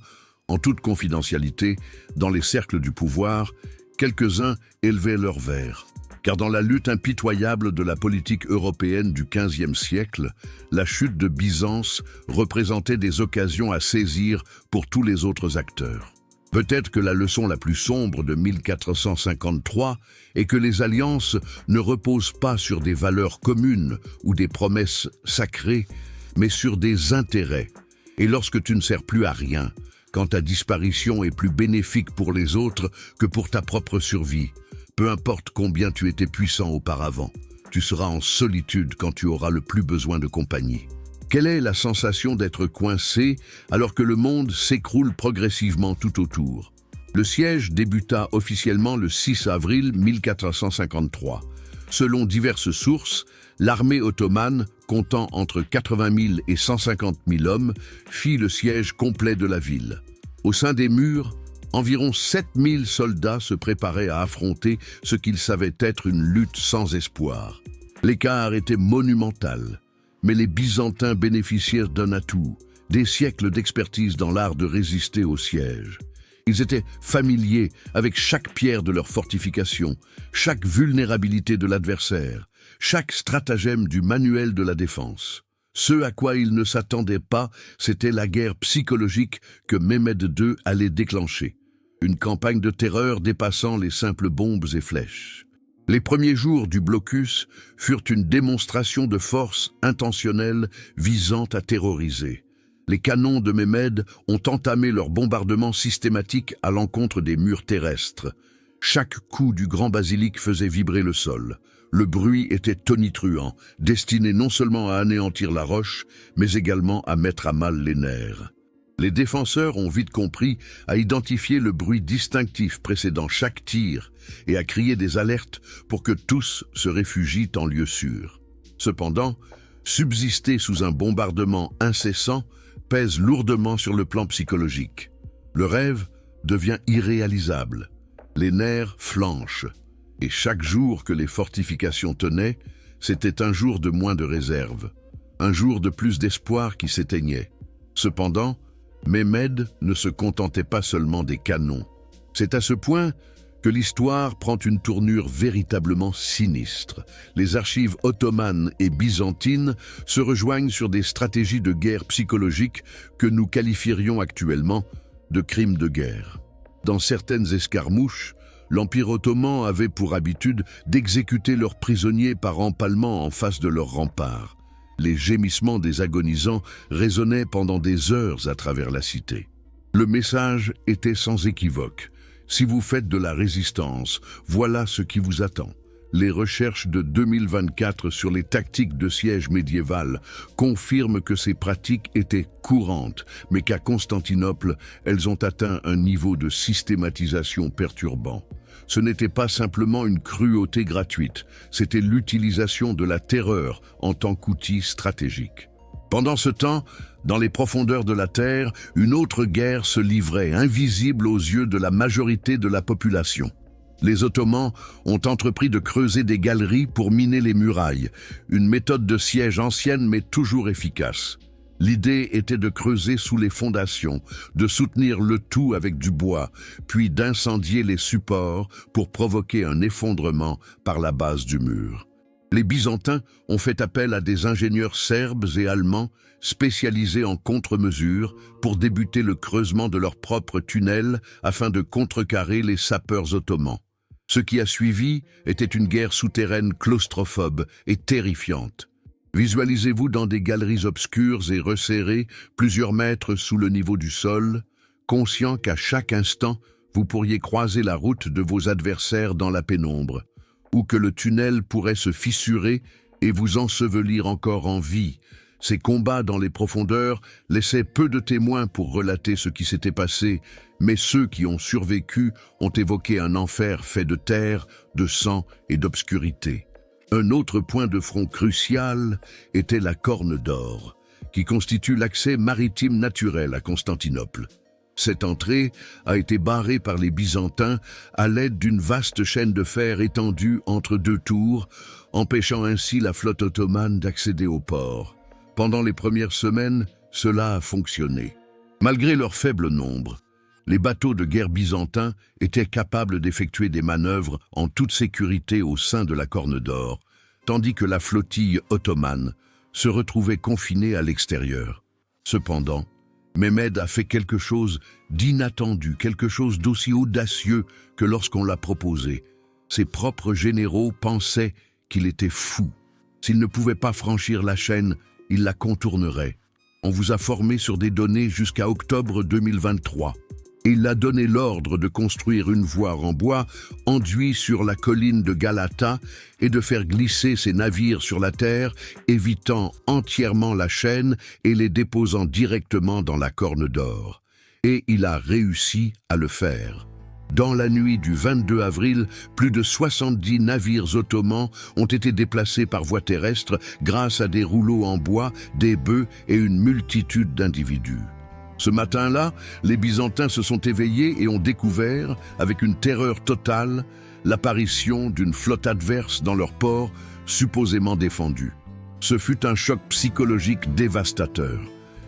S1: en toute confidentialité, dans les cercles du pouvoir, quelques-uns élevaient leur verre. Car dans la lutte impitoyable de la politique européenne du XVe siècle, la chute de Byzance représentait des occasions à saisir pour tous les autres acteurs. Peut-être que la leçon la plus sombre de 1453 est que les alliances ne reposent pas sur des valeurs communes ou des promesses sacrées, mais sur des intérêts. Et lorsque tu ne sers plus à rien, quand ta disparition est plus bénéfique pour les autres que pour ta propre survie, peu importe combien tu étais puissant auparavant, tu seras en solitude quand tu auras le plus besoin de compagnie. Quelle est la sensation d'être coincé alors que le monde s'écroule progressivement tout autour? Le siège débuta officiellement le 6 avril 1453. Selon diverses sources, l'armée ottomane, comptant entre 80 000 et 150 000 hommes, fit le siège complet de la ville. Au sein des murs, environ 7 000 soldats se préparaient à affronter ce qu'ils savaient être une lutte sans espoir. L'écart était monumental. Mais les Byzantins bénéficièrent d'un atout, des siècles d'expertise dans l'art de résister au siège. Ils étaient familiers avec chaque pierre de leur fortification, chaque vulnérabilité de l'adversaire, chaque stratagème du manuel de la défense. Ce à quoi ils ne s'attendaient pas, c'était la guerre psychologique que Mehmed II allait déclencher. Une campagne de terreur dépassant les simples bombes et flèches. Les premiers jours du blocus furent une démonstration de force intentionnelle visant à terroriser. Les canons de Mehmed ont entamé leur bombardement systématique à l'encontre des murs terrestres. Chaque coup du grand basilic faisait vibrer le sol. Le bruit était tonitruant, destiné non seulement à anéantir la roche, mais également à mettre à mal les nerfs. Les défenseurs ont vite compris à identifier le bruit distinctif précédant chaque tir et à crier des alertes pour que tous se réfugient en lieu sûr. Cependant, subsister sous un bombardement incessant pèse lourdement sur le plan psychologique. Le rêve devient irréalisable. Les nerfs flanchent. Et chaque jour que les fortifications tenaient, c'était un jour de moins de réserve, un jour de plus d'espoir qui s'éteignait. Cependant, Mehmed ne se contentait pas seulement des canons. C'est à ce point que l'histoire prend une tournure véritablement sinistre. Les archives ottomanes et byzantines se rejoignent sur des stratégies de guerre psychologique que nous qualifierions actuellement de crimes de guerre. Dans certaines escarmouches, l'Empire ottoman avait pour habitude d'exécuter leurs prisonniers par empalement en face de leurs remparts. Les gémissements des agonisants résonnaient pendant des heures à travers la cité. Le message était sans équivoque. Si vous faites de la résistance, voilà ce qui vous attend. Les recherches de 2024 sur les tactiques de siège médiévales confirment que ces pratiques étaient courantes, mais qu'à Constantinople, elles ont atteint un niveau de systématisation perturbant. Ce n'était pas simplement une cruauté gratuite, c'était l'utilisation de la terreur en tant qu'outil stratégique. Pendant ce temps, dans les profondeurs de la terre, une autre guerre se livrait, invisible aux yeux de la majorité de la population. Les Ottomans ont entrepris de creuser des galeries pour miner les murailles, une méthode de siège ancienne mais toujours efficace. L'idée était de creuser sous les fondations, de soutenir le tout avec du bois, puis d'incendier les supports pour provoquer un effondrement par la base du mur. Les Byzantins ont fait appel à des ingénieurs serbes et allemands spécialisés en contre-mesures pour débuter le creusement de leurs propres tunnels afin de contrecarrer les sapeurs ottomans. Ce qui a suivi était une guerre souterraine claustrophobe et terrifiante. Visualisez-vous dans des galeries obscures et resserrées, plusieurs mètres sous le niveau du sol, conscient qu'à chaque instant, vous pourriez croiser la route de vos adversaires dans la pénombre, ou que le tunnel pourrait se fissurer et vous ensevelir encore en vie. Ces combats dans les profondeurs laissaient peu de témoins pour relater ce qui s'était passé, mais ceux qui ont survécu ont évoqué un enfer fait de terre, de sang et d'obscurité. Un autre point de front crucial était la Corne d'Or, qui constitue l'accès maritime naturel à Constantinople. Cette entrée a été barrée par les Byzantins à l'aide d'une vaste chaîne de fer étendue entre deux tours, empêchant ainsi la flotte ottomane d'accéder au port. Pendant les premières semaines, cela a fonctionné. Malgré leur faible nombre, les bateaux de guerre byzantins étaient capables d'effectuer des manœuvres en toute sécurité au sein de la Corne d'Or, tandis que la flottille ottomane se retrouvait confinée à l'extérieur. Cependant, Mehmed a fait quelque chose d'inattendu, quelque chose d'aussi audacieux que lorsqu'on l'a proposé. Ses propres généraux pensaient qu'il était fou. S'il ne pouvait pas franchir la chaîne, il la contournerait. On vous a formé sur des données jusqu'à octobre 2023. Et il a donné l'ordre de construire une voie en bois enduit sur la colline de Galata et de faire glisser ses navires sur la terre, évitant entièrement la chaîne et les déposant directement dans la Corne d'Or. Et il a réussi à le faire. Dans la nuit du 22 avril, plus de 70 navires ottomans ont été déplacés par voie terrestre grâce à des rouleaux en bois, des bœufs et une multitude d'individus. Ce matin-là, les Byzantins se sont éveillés et ont découvert, avec une terreur totale, l'apparition d'une flotte adverse dans leur port, supposément défendu. Ce fut un choc psychologique dévastateur.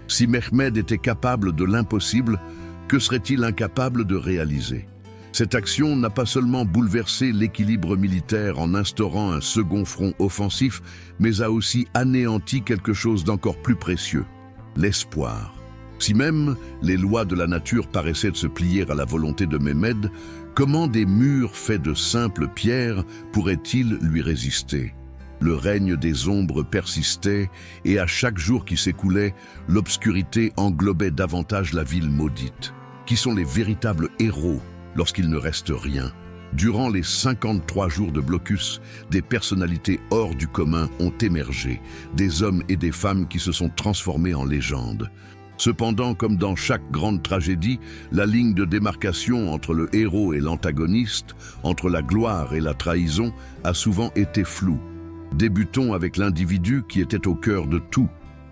S1: Si Mehmed était capable de l'impossible, que serait-il incapable de réaliser? Cette action n'a pas seulement bouleversé l'équilibre militaire en instaurant un second front offensif, mais a aussi anéanti quelque chose d'encore plus précieux, l'espoir. Si même les lois de la nature paraissaient se plier à la volonté de Mehmed, comment des murs faits de simples pierres pourraient-ils lui résister? Le règne des ombres persistait, et à chaque jour qui s'écoulait, l'obscurité englobait davantage la ville maudite. Qui sont les véritables héros lorsqu'il ne reste rien? Durant les 53 jours de blocus, des personnalités hors du commun ont émergé, des hommes et des femmes qui se sont transformés en légendes. Cependant, comme dans chaque grande tragédie, la ligne de démarcation entre le héros et l'antagoniste, entre la gloire et la trahison, a souvent été floue. Débutons avec l'individu qui était au cœur de tout,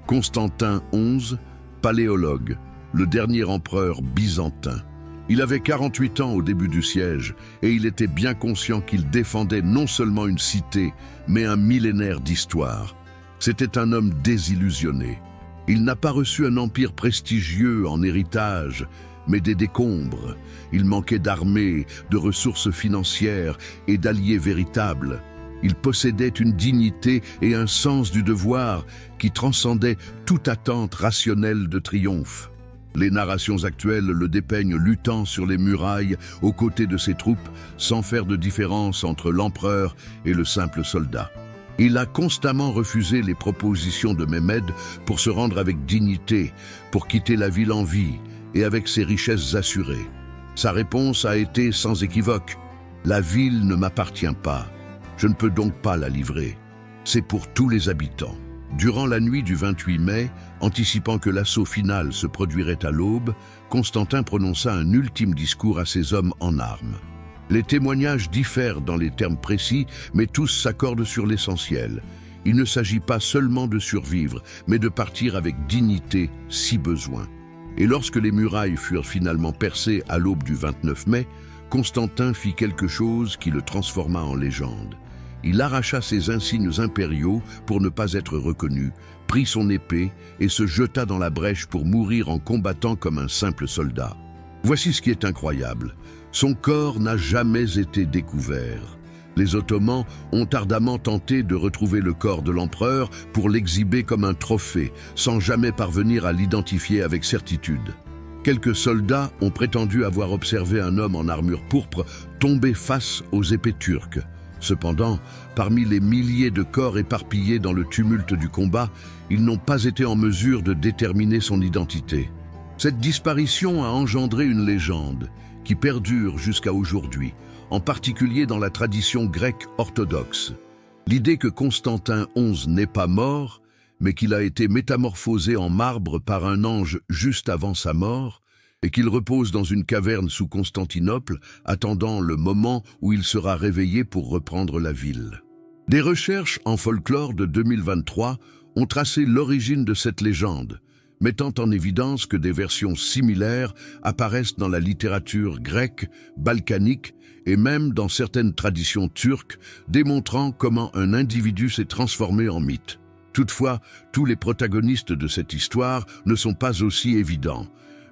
S1: Constantin XI, paléologue, le dernier empereur byzantin. Il avait 48 ans au début du siège et il était bien conscient qu'il défendait non seulement une cité, mais un millénaire d'histoire. C'était un homme désillusionné. Il n'a pas reçu un empire prestigieux en héritage, mais des décombres. Il manquait d'armée, de ressources financières et d'alliés véritables. Il possédait une dignité et un sens du devoir qui transcendaient toute attente rationnelle de triomphe. Les narrations actuelles le dépeignent luttant sur les murailles aux côtés de ses troupes, sans faire de différence entre l'empereur et le simple soldat. Il a constamment refusé les propositions de Mehmed pour se rendre avec dignité, pour quitter la ville en vie et avec ses richesses assurées. Sa réponse a été sans équivoque: « La ville ne m'appartient pas, je ne peux donc pas la livrer. C'est pour tous les habitants. » Durant la nuit du 28 mai, anticipant que l'assaut final se produirait à l'aube, Constantin prononça un ultime discours à ses hommes en armes. Les témoignages diffèrent dans les termes précis, mais tous s'accordent sur l'essentiel. Il ne s'agit pas seulement de survivre, mais de partir avec dignité si besoin. Et lorsque les murailles furent finalement percées à l'aube du 29 mai, Constantin fit quelque chose qui le transforma en légende. Il arracha ses insignes impériaux pour ne pas être reconnu, prit son épée et se jeta dans la brèche pour mourir en combattant comme un simple soldat. Voici ce qui est incroyable. Son corps n'a jamais été découvert. Les Ottomans ont ardemment tenté de retrouver le corps de l'empereur pour l'exhiber comme un trophée, sans jamais parvenir à l'identifier avec certitude. Quelques soldats ont prétendu avoir observé un homme en armure pourpre tomber face aux épées turques. Cependant, parmi les milliers de corps éparpillés dans le tumulte du combat, ils n'ont pas été en mesure de déterminer son identité. Cette disparition a engendré une légende qui perdure jusqu'à aujourd'hui, en particulier dans la tradition grecque orthodoxe. L'idée que Constantin XI n'est pas mort, mais qu'il a été métamorphosé en marbre par un ange juste avant sa mort, et qu'il repose dans une caverne sous Constantinople, attendant le moment où il sera réveillé pour reprendre la ville. Des recherches en folklore de 2023 ont tracé l'origine de cette légende, mettant en évidence que des versions similaires apparaissent dans la littérature grecque, balkanique et même dans certaines traditions turques, démontrant comment un individu s'est transformé en mythe. Toutefois, tous les protagonistes de cette histoire ne sont pas aussi évidents.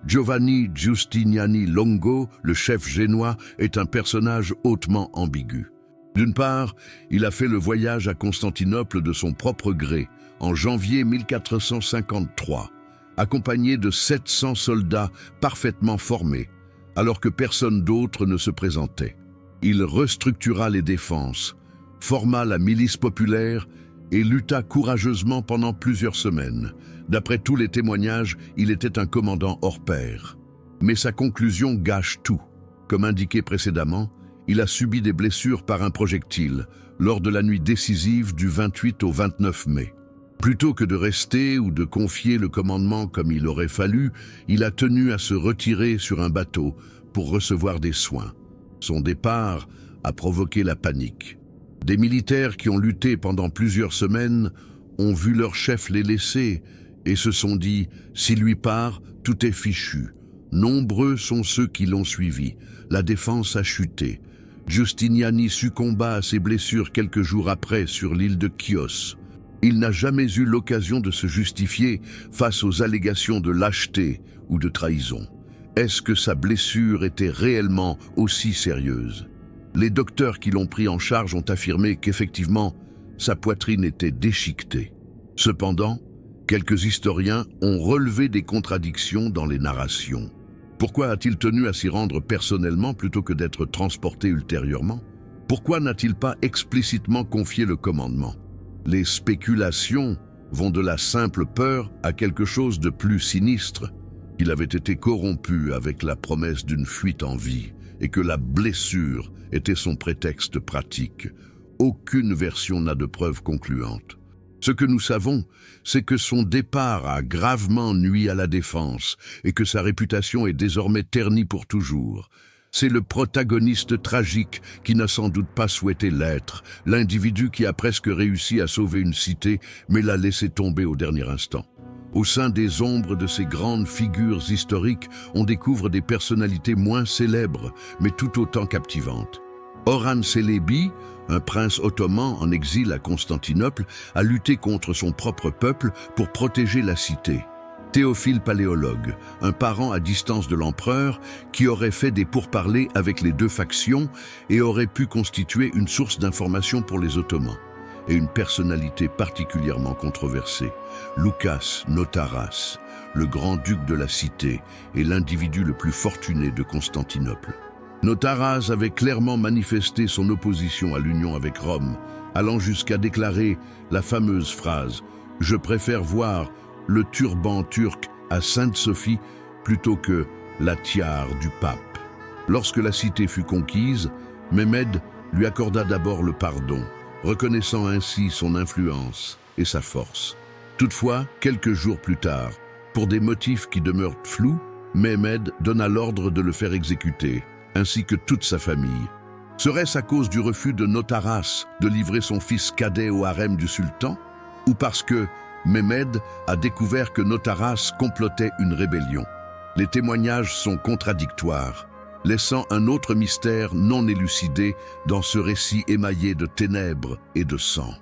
S1: Giovanni Giustiniani Longo, le chef génois, est un personnage hautement ambigu. D'une part, il a fait le voyage à Constantinople de son propre gré, en janvier 1453, accompagné de 700 soldats parfaitement formés, alors que personne d'autre ne se présentait. Il restructura les défenses, forma la milice populaire et lutta courageusement pendant plusieurs semaines. D'après tous les témoignages, il était un commandant hors pair. Mais sa conclusion gâche tout. Comme indiqué précédemment, il a subi des blessures par un projectile lors de la nuit décisive du 28 au 29 mai. Plutôt que de rester ou de confier le commandement comme il aurait fallu, il a tenu à se retirer sur un bateau pour recevoir des soins. Son départ a provoqué la panique. Des militaires qui ont lutté pendant plusieurs semaines ont vu leur chef les laisser et se sont dit « s'il lui part, tout est fichu ». Nombreux sont ceux qui l'ont suivi. La défense a chuté. Giustiniani succomba à ses blessures quelques jours après sur l'île de Chios. Il n'a jamais eu l'occasion de se justifier face aux allégations de lâcheté ou de trahison. Est-ce que sa blessure était réellement aussi sérieuse? Les docteurs qui l'ont pris en charge ont affirmé qu'effectivement, sa poitrine était déchiquetée. Cependant, quelques historiens ont relevé des contradictions dans les narrations. Pourquoi a-t-il tenu à s'y rendre personnellement plutôt que d'être transporté ultérieurement? Pourquoi n'a-t-il pas explicitement confié le commandement? Les spéculations vont de la simple peur à quelque chose de plus sinistre. Il avait été corrompu avec la promesse d'une fuite en vie et que la blessure était son prétexte pratique. Aucune version n'a de preuves concluantes. Ce que nous savons, c'est que son départ a gravement nui à la défense et que sa réputation est désormais ternie pour toujours. C'est le protagoniste tragique qui n'a sans doute pas souhaité l'être, l'individu qui a presque réussi à sauver une cité mais l'a laissé tomber au dernier instant. Au sein des ombres de ces grandes figures historiques, on découvre des personnalités moins célèbres, mais tout autant captivantes. Orhan Çelebi, un prince ottoman en exil à Constantinople, a lutté contre son propre peuple pour protéger la cité. Théophile Paléologue, un parent à distance de l'empereur qui aurait fait des pourparlers avec les deux factions et aurait pu constituer une source d'information pour les Ottomans. Et une personnalité particulièrement controversée, Loukas Notaras, le grand-duc de la cité et l'individu le plus fortuné de Constantinople. Notaras avait clairement manifesté son opposition à l'union avec Rome, allant jusqu'à déclarer la fameuse phrase « Je préfère voir le turban turc à Sainte-Sophie plutôt que la tiare du pape ». Lorsque la cité fut conquise, Mehmed lui accorda d'abord le pardon, reconnaissant ainsi son influence et sa force. Toutefois, quelques jours plus tard, pour des motifs qui demeurent flous, Mehmed donna l'ordre de le faire exécuter, ainsi que toute sa famille. Serait-ce à cause du refus de Notaras de livrer son fils cadet au harem du sultan, ou parce que Mehmed a découvert que Notaras complotait une rébellion? Les témoignages sont contradictoires, laissant un autre mystère non élucidé dans ce récit émaillé de ténèbres et de sang.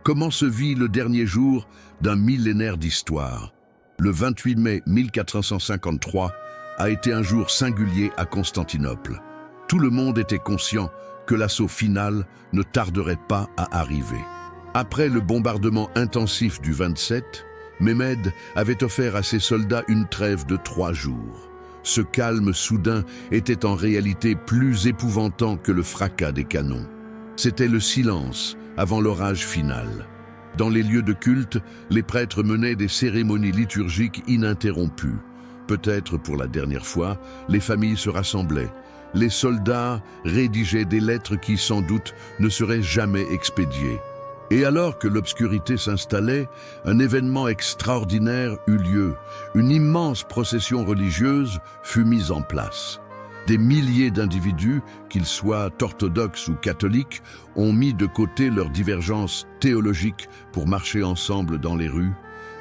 S1: Comment se vit le dernier jour d'un millénaire d'histoire? Le 28 mai 1453 a été un jour singulier à Constantinople. Tout le monde était conscient que l'assaut final ne tarderait pas à arriver. Après le bombardement intensif du 27, Mehmed avait offert à ses soldats une trêve de 3 jours. Ce calme soudain était en réalité plus épouvantant que le fracas des canons. C'était le silence avant l'orage final. Dans les lieux de culte, les prêtres menaient des cérémonies liturgiques ininterrompues. Peut-être pour la dernière fois, les familles se rassemblaient. Les soldats rédigeaient des lettres qui, sans doute, ne seraient jamais expédiées. Et alors que l'obscurité s'installait, un événement extraordinaire eut lieu. Une immense procession religieuse fut mise en place. Des milliers d'individus, qu'ils soient orthodoxes ou catholiques, ont mis de côté leurs divergences théologiques pour marcher ensemble dans les rues,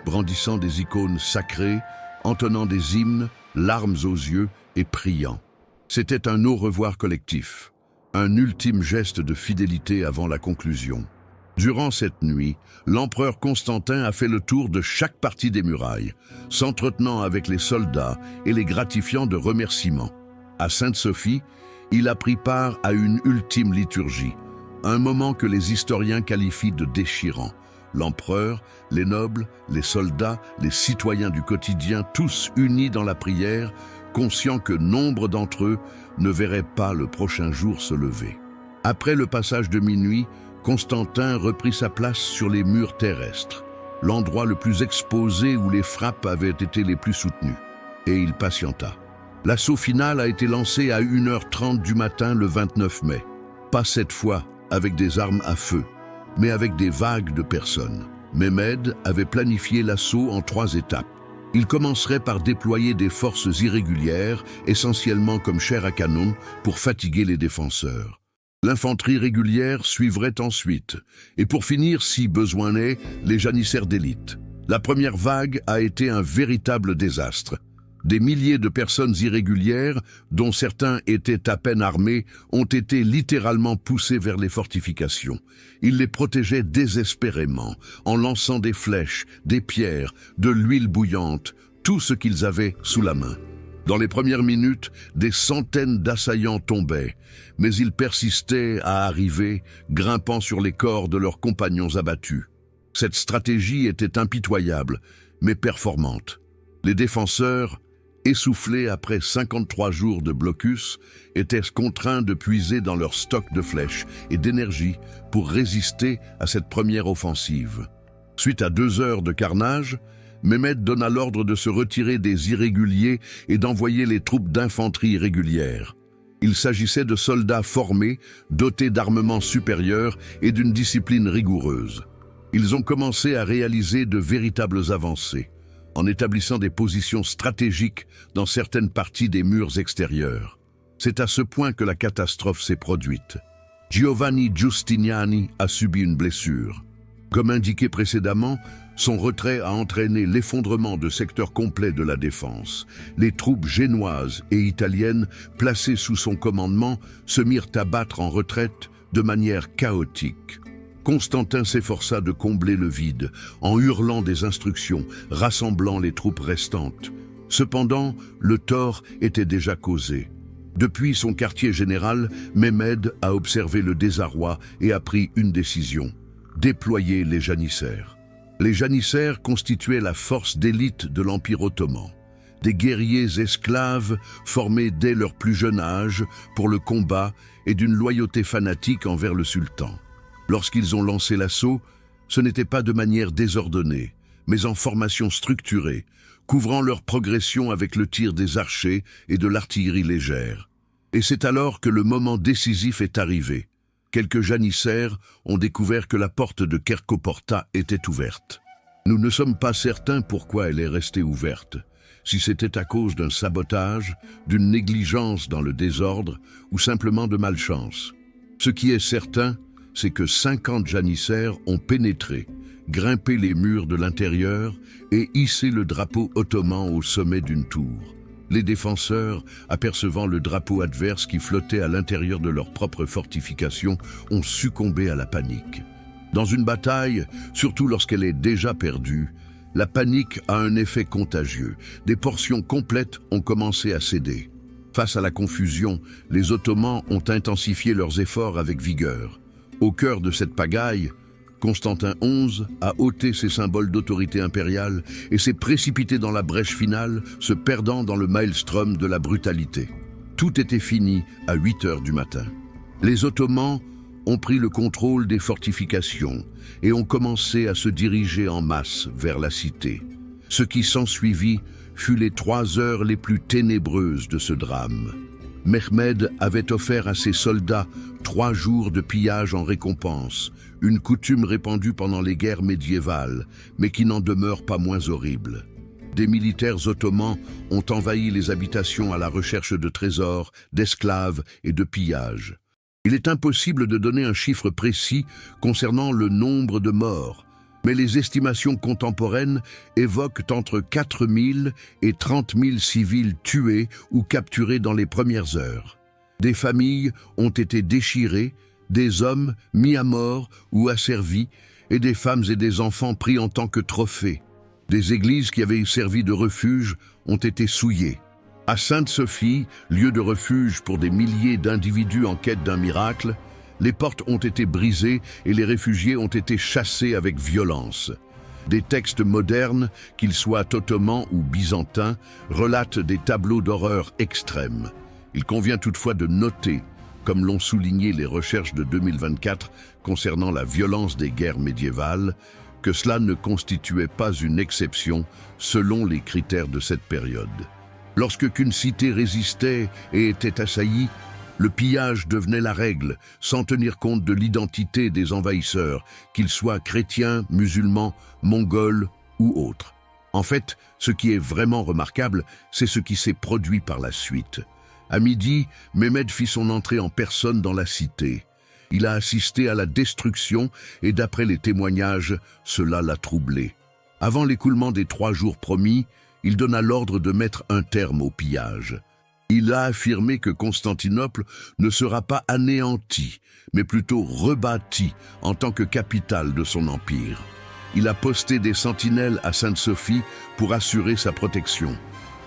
S1: brandissant des icônes sacrées, entonnant des hymnes, larmes aux yeux et priant. C'était un au revoir collectif, un ultime geste de fidélité avant la conclusion. Durant cette nuit, l'empereur Constantin a fait le tour de chaque partie des murailles, s'entretenant avec les soldats et les gratifiant de remerciements. À Sainte-Sophie, il a pris part à une ultime liturgie, un moment que les historiens qualifient de déchirant. L'empereur, les nobles, les soldats, les citoyens du quotidien, tous unis dans la prière, conscients que nombre d'entre eux ne verraient pas le prochain jour se lever. Après le passage de minuit, Constantin reprit sa place sur les murs terrestres, l'endroit le plus exposé où les frappes avaient été les plus soutenues. Et il patienta. L'assaut final a été lancé à 1h30 du matin le 29 mai. Pas cette fois avec des armes à feu, mais avec des vagues de personnes. Mehmed avait planifié l'assaut en 3 étapes. Il commencerait par déployer des forces irrégulières, essentiellement comme chair à canon, pour fatiguer les défenseurs. L'infanterie régulière suivrait ensuite, et pour finir, si besoin n'est, les janissaires d'élite. La première vague a été un véritable désastre. Des milliers de personnes irrégulières, dont certains étaient à peine armés, ont été littéralement poussés vers les fortifications. Ils les protégeaient désespérément, en lançant des flèches, des pierres, de l'huile bouillante, tout ce qu'ils avaient sous la main. Dans les premières minutes, des centaines d'assaillants tombaient, mais ils persistaient à arriver, grimpant sur les corps de leurs compagnons abattus. Cette stratégie était impitoyable, mais performante. Les défenseurs, essoufflés après 53 jours de blocus, étaient contraints de puiser dans leur stock de flèches et d'énergie pour résister à cette première offensive. Suite à 2 heures de carnage, Mehmed donna l'ordre de se retirer des irréguliers et d'envoyer les troupes d'infanterie régulière. Il s'agissait de soldats formés, dotés d'armements supérieurs et d'une discipline rigoureuse. Ils ont commencé à réaliser de véritables avancées, en établissant des positions stratégiques dans certaines parties des murs extérieurs. C'est à ce point que la catastrophe s'est produite. Giovanni Giustiniani a subi une blessure. Comme indiqué précédemment, son retrait a entraîné l'effondrement de secteurs complets de la défense. Les troupes génoises et italiennes placées sous son commandement se mirent à battre en retraite de manière chaotique. Constantin s'efforça de combler le vide en hurlant des instructions, rassemblant les troupes restantes. Cependant, le tort était déjà causé. Depuis son quartier général, Mehmed a observé le désarroi et a pris une décision: déployer les janissaires. Les janissaires constituaient la force d'élite de l'Empire ottoman. Des guerriers esclaves formés dès leur plus jeune âge pour le combat et d'une loyauté fanatique envers le sultan. Lorsqu'ils ont lancé l'assaut, ce n'était pas de manière désordonnée, mais en formation structurée, couvrant leur progression avec le tir des archers et de l'artillerie légère. Et c'est alors que le moment décisif est arrivé. Quelques janissaires ont découvert que la porte de Kerkoporta était ouverte. Nous ne sommes pas certains pourquoi elle est restée ouverte, si c'était à cause d'un sabotage, d'une négligence dans le désordre ou simplement de malchance. Ce qui est certain, c'est que 50 janissaires ont pénétré, grimpé les murs de l'intérieur et hissé le drapeau ottoman au sommet d'une tour. Les défenseurs, apercevant le drapeau adverse qui flottait à l'intérieur de leur propre fortification, ont succombé à la panique. Dans une bataille, surtout lorsqu'elle est déjà perdue, la panique a un effet contagieux. Des portions complètes ont commencé à céder. Face à la confusion, les Ottomans ont intensifié leurs efforts avec vigueur. Au cœur de cette pagaille, Constantin XI a ôté ses symboles d'autorité impériale et s'est précipité dans la brèche finale, se perdant dans le maelstrom de la brutalité. Tout était fini à 8 heures du matin. Les Ottomans ont pris le contrôle des fortifications et ont commencé à se diriger en masse vers la cité. Ce qui s'ensuivit fut les 3 heures les plus ténébreuses de ce drame. Mehmed avait offert à ses soldats 3 jours de pillage en récompense, une coutume répandue pendant les guerres médiévales, mais qui n'en demeure pas moins horrible. Des militaires ottomans ont envahi les habitations à la recherche de trésors, d'esclaves et de pillages. Il est impossible de donner un chiffre précis concernant le nombre de morts, mais les estimations contemporaines évoquent entre 4 000 et 30 000 civils tués ou capturés dans les premières heures. Des familles ont été déchirées, des hommes mis à mort ou asservis, et des femmes et des enfants pris en tant que trophées. Des églises qui avaient servi de refuge ont été souillées. À Sainte-Sophie, lieu de refuge pour des milliers d'individus en quête d'un miracle, les portes ont été brisées et les réfugiés ont été chassés avec violence. Des textes modernes, qu'ils soient ottomans ou byzantins, relatent des tableaux d'horreur extrêmes. Il convient toutefois de noter, comme l'ont souligné les recherches de 2024 concernant la violence des guerres médiévales, que cela ne constituait pas une exception selon les critères de cette période. Lorsqu'une cité résistait et était assaillie, le pillage devenait la règle, sans tenir compte de l'identité des envahisseurs, qu'ils soient chrétiens, musulmans, mongols ou autres. En fait, ce qui est vraiment remarquable, c'est ce qui s'est produit par la suite. À midi, Mehmed fit son entrée en personne dans la cité. Il a assisté à la destruction et d'après les témoignages, cela l'a troublé. Avant l'écoulement des 3 jours promis, il donna l'ordre de mettre un terme au pillage. Il a affirmé que Constantinople ne sera pas anéantie, mais plutôt rebâtie en tant que capitale de son empire. Il a posté des sentinelles à Sainte-Sophie pour assurer sa protection.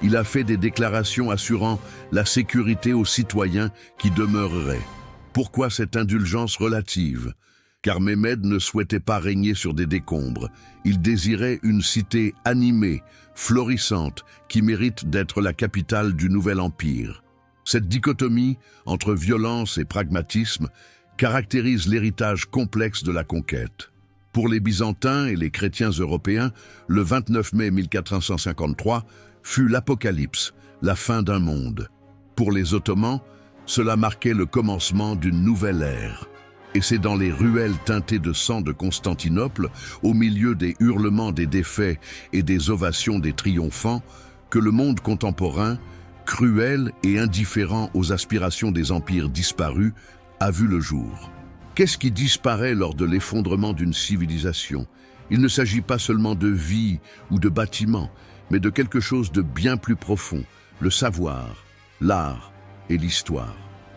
S1: Il a fait des déclarations assurant la sécurité aux citoyens qui demeureraient. Pourquoi cette indulgence relative ? Car Mehmed ne souhaitait pas régner sur des décombres. Il désirait une cité animée, florissante, qui mérite d'être la capitale du nouvel empire. Cette dichotomie entre violence et pragmatisme caractérise l'héritage complexe de la conquête. Pour les Byzantins et les chrétiens européens, le 29 mai 1453 fut l'apocalypse, la fin d'un monde. Pour les Ottomans, cela marquait le commencement d'une nouvelle ère. Et c'est dans les ruelles teintées de sang de Constantinople, au milieu des hurlements des défaits et des ovations des triomphants, que le monde contemporain, cruel et indifférent aux aspirations des empires disparus, a vu le jour. Qu'est-ce qui disparaît lors de l'effondrement d'une civilisation? Il ne s'agit pas seulement de vie ou de bâtiments, mais de quelque chose de bien plus profond, le savoir, l'art et l'histoire.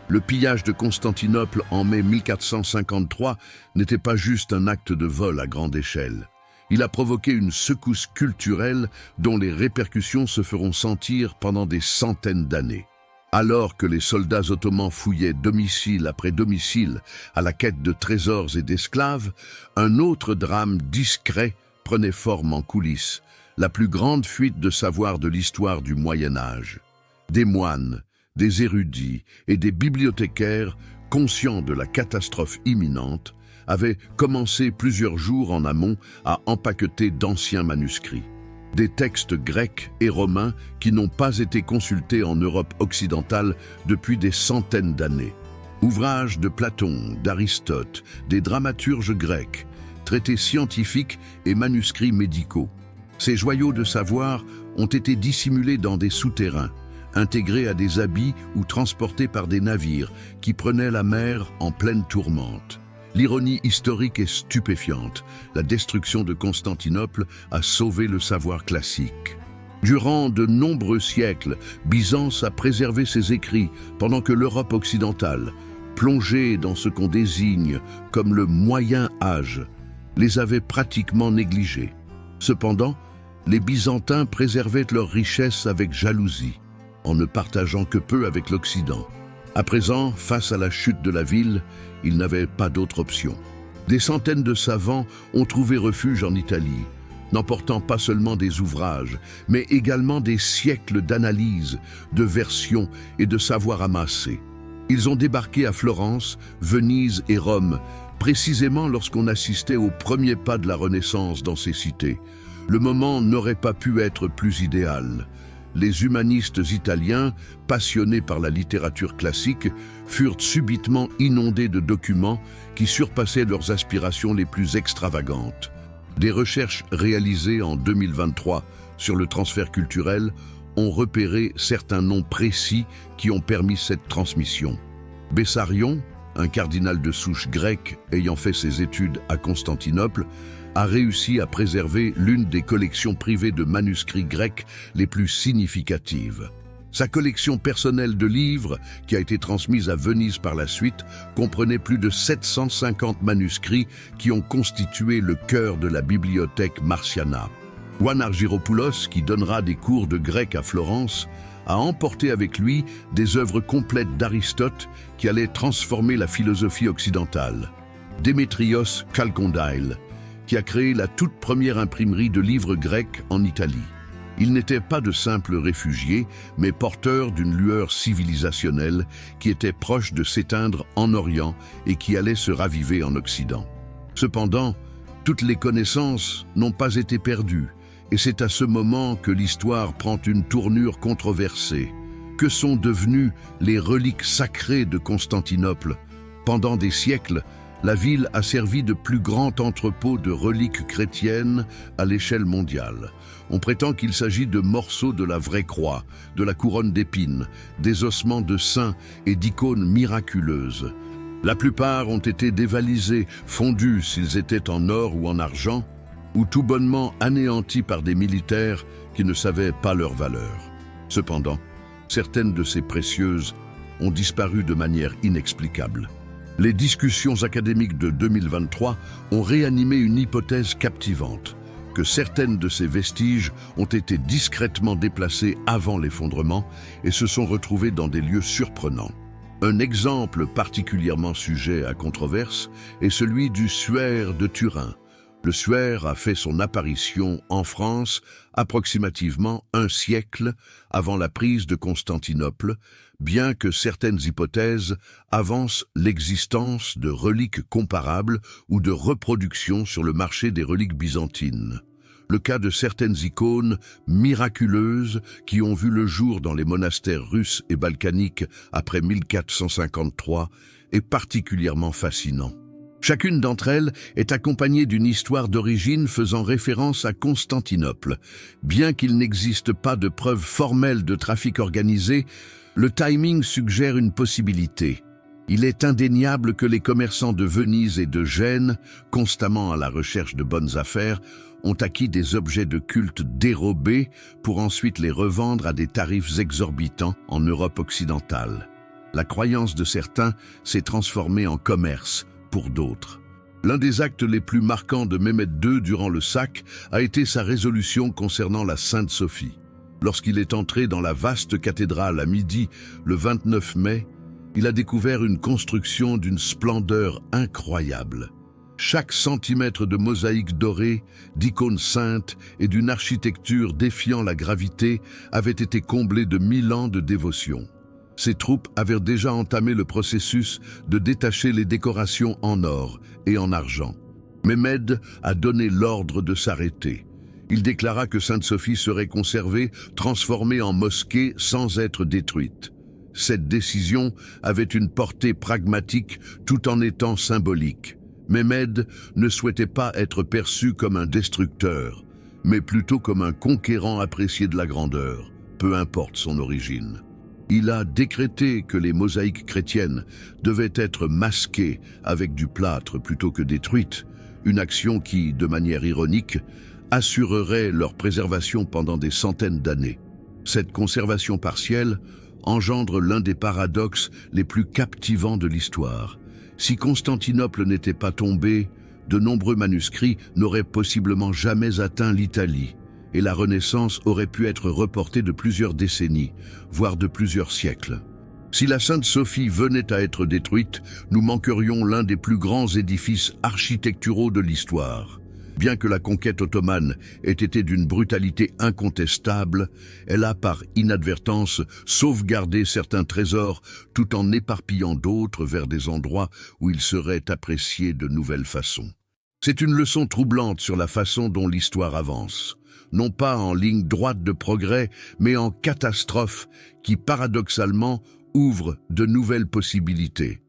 S1: Le pillage de Constantinople en mai 1453 n'était pas juste un acte de vol à grande échelle. Il a provoqué une secousse culturelle dont les répercussions se feront sentir pendant des centaines d'années. Alors que les soldats ottomans fouillaient domicile après domicile à la quête de trésors et d'esclaves, un autre drame discret prenait forme en coulisses, la plus grande fuite de savoir de l'histoire du Moyen Âge. Des moines, des érudits et des bibliothécaires, conscients de la catastrophe imminente, avaient commencé plusieurs jours en amont à empaqueter d'anciens manuscrits. Des textes grecs et romains qui n'ont pas été consultés en Europe occidentale depuis des centaines d'années. Ouvrages de Platon, d'Aristote, des dramaturges grecs, traités scientifiques et manuscrits médicaux. Ces joyaux de savoir ont été dissimulés dans des souterrains, intégrés à des habits ou transportés par des navires qui prenaient la mer en pleine tourmente. L'ironie historique est stupéfiante. La destruction de Constantinople a sauvé le savoir classique. Durant de nombreux siècles, Byzance a préservé ses écrits pendant que l'Europe occidentale, plongée dans ce qu'on désigne comme le Moyen Âge, les avait pratiquement négligés. Cependant, les Byzantins préservaient leur richesse avec jalousie, en ne partageant que peu avec l'Occident. À présent, face à la chute de la ville, ils n'avaient pas d'autre option. Des centaines de savants ont trouvé refuge en Italie, n'emportant pas seulement des ouvrages, mais également des siècles d'analyse, de versions et de savoirs amassés. Ils ont débarqué à Florence, Venise et Rome, précisément lorsqu'on assistait aux premiers pas de la Renaissance dans ces cités. Le moment n'aurait pas pu être plus idéal. Les humanistes italiens, passionnés par la littérature classique, furent subitement inondés de documents qui surpassaient leurs aspirations les plus extravagantes. Des recherches réalisées en 2023 sur le transfert culturel ont repéré certains noms précis qui ont permis cette transmission. Bessarion, un cardinal de souche grecque ayant fait ses études à Constantinople, a réussi à préserver l'une des collections privées de manuscrits grecs les plus significatives. Sa collection personnelle de livres, qui a été transmise à Venise par la suite, comprenait plus de 750 manuscrits qui ont constitué le cœur de la bibliothèque Marciana. Juan Argyropoulos, qui donnera des cours de grec à Florence, a emporté avec lui des œuvres complètes d'Aristote qui allaient transformer la philosophie occidentale. Démétrios Chalcondyles, qui a créé la toute première imprimerie de livres grecs en Italie. Il n'était pas de simples réfugiés, mais porteur d'une lueur civilisationnelle qui était proche de s'éteindre en Orient et qui allait se raviver en Occident. Cependant, toutes les connaissances n'ont pas été perdues, et c'est à ce moment que l'histoire prend une tournure controversée. Que sont devenues les reliques sacrées de Constantinople? Pendant des siècles, la ville a servi de plus grand entrepôt de reliques chrétiennes à l'échelle mondiale. On prétend qu'il s'agit de morceaux de la vraie croix, de la couronne d'épines, des ossements de saints et d'icônes miraculeuses. La plupart ont été dévalisés, fondus s'ils étaient en or ou en argent, ou tout bonnement anéantis par des militaires qui ne savaient pas leur valeur. Cependant, certaines de ces précieuses ont disparu de manière inexplicable. Les discussions académiques de 2023 ont réanimé une hypothèse captivante, que certaines de ces vestiges ont été discrètement déplacées avant l'effondrement et se sont retrouvées dans des lieux surprenants. Un exemple particulièrement sujet à controverse est celui du suaire de Turin. Le suaire a fait son apparition en France approximativement un siècle avant la prise de Constantinople, bien que certaines hypothèses avancent l'existence de reliques comparables ou de reproductions sur le marché des reliques byzantines. Le cas de certaines icônes miraculeuses qui ont vu le jour dans les monastères russes et balkaniques après 1453 est particulièrement fascinant. Chacune d'entre elles est accompagnée d'une histoire d'origine faisant référence à Constantinople. Bien qu'il n'existe pas de preuves formelles de trafic organisé, le timing suggère une possibilité. Il est indéniable que les commerçants de Venise et de Gênes, constamment à la recherche de bonnes affaires, ont acquis des objets de culte dérobés pour ensuite les revendre à des tarifs exorbitants en Europe occidentale. La croyance de certains s'est transformée en commerce pour d'autres. L'un des actes les plus marquants de Mehmed II durant le sac a été sa résolution concernant la Sainte Sophie. Lorsqu'il est entré dans la vaste cathédrale à midi, le 29 mai, il a découvert une construction d'une splendeur incroyable. Chaque centimètre de mosaïque dorée, d'icônes saintes et d'une architecture défiant la gravité avait été comblé de 1000 ans de dévotion. Ses troupes avaient déjà entamé le processus de détacher les décorations en or et en argent. Mehmed a donné l'ordre de s'arrêter. Il déclara que Sainte-Sophie serait conservée, transformée en mosquée sans être détruite. Cette décision avait une portée pragmatique tout en étant symbolique. Mehmed ne souhaitait pas être perçu comme un destructeur, mais plutôt comme un conquérant apprécié de la grandeur, peu importe son origine. Il a décrété que les mosaïques chrétiennes devaient être masquées avec du plâtre plutôt que détruites, une action qui, de manière ironique, assurerait leur préservation pendant des centaines d'années. Cette conservation partielle engendre l'un des paradoxes les plus captivants de l'histoire. Si Constantinople n'était pas tombée, de nombreux manuscrits n'auraient possiblement jamais atteint l'Italie, et la Renaissance aurait pu être reportée de plusieurs décennies, voire de plusieurs siècles. Si la Sainte Sophie venait à être détruite, nous manquerions l'un des plus grands édifices architecturaux de l'histoire. Bien que la conquête ottomane ait été d'une brutalité incontestable, elle a par inadvertance sauvegardé certains trésors tout en éparpillant d'autres vers des endroits où ils seraient appréciés de nouvelles façons. C'est une leçon troublante sur la façon dont l'histoire avance, non pas en ligne droite de progrès, mais en catastrophe qui paradoxalement ouvre de nouvelles possibilités.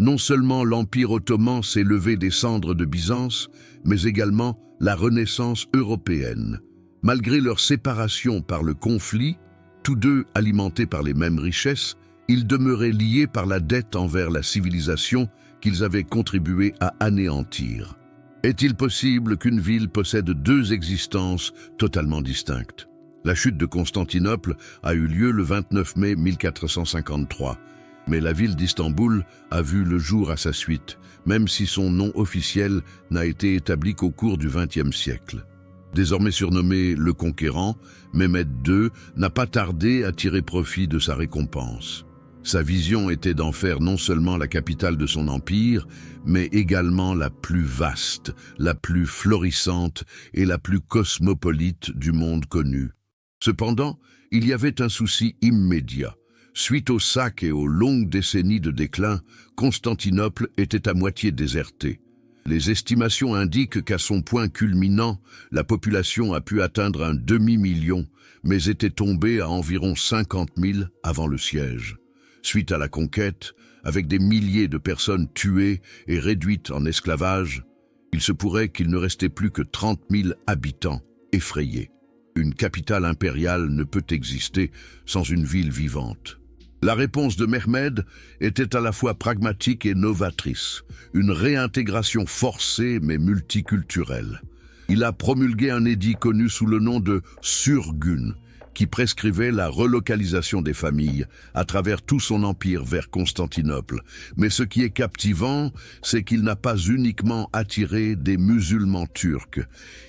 S1: Non seulement l'Empire ottoman s'est levé des cendres de Byzance, mais également la Renaissance européenne. Malgré leur séparation par le conflit, tous deux alimentés par les mêmes richesses, ils demeuraient liés par la dette envers la civilisation qu'ils avaient contribué à anéantir. Est-il possible qu'une ville possède deux existences totalement distinctes? La chute de Constantinople a eu lieu le 29 mai 1453. Mais la ville d'Istanbul a vu le jour à sa suite, même si son nom officiel n'a été établi qu'au cours du XXe siècle. Désormais surnommé le Conquérant, Mehmed II n'a pas tardé à tirer profit de sa récompense. Sa vision était d'en faire non seulement la capitale de son empire, mais également la plus vaste, la plus florissante et la plus cosmopolite du monde connu. Cependant, il y avait un souci immédiat. Suite au sac et aux longues décennies de déclin, Constantinople était à moitié désertée. Les estimations indiquent qu'à son point culminant, la population a pu atteindre un demi-million, mais était tombée à environ 50 000 avant le siège. Suite à la conquête, avec des milliers de personnes tuées et réduites en esclavage, il se pourrait qu'il ne restait plus que 30 000 habitants effrayés. Une capitale impériale ne peut exister sans une ville vivante. La réponse de Mehmed était à la fois pragmatique et novatrice, une réintégration forcée mais multiculturelle. Il a promulgué un édit connu sous le nom de Surgun, qui prescrivait la relocalisation des familles à travers tout son empire vers Constantinople. Mais ce qui est captivant, c'est qu'il n'a pas uniquement attiré des musulmans turcs.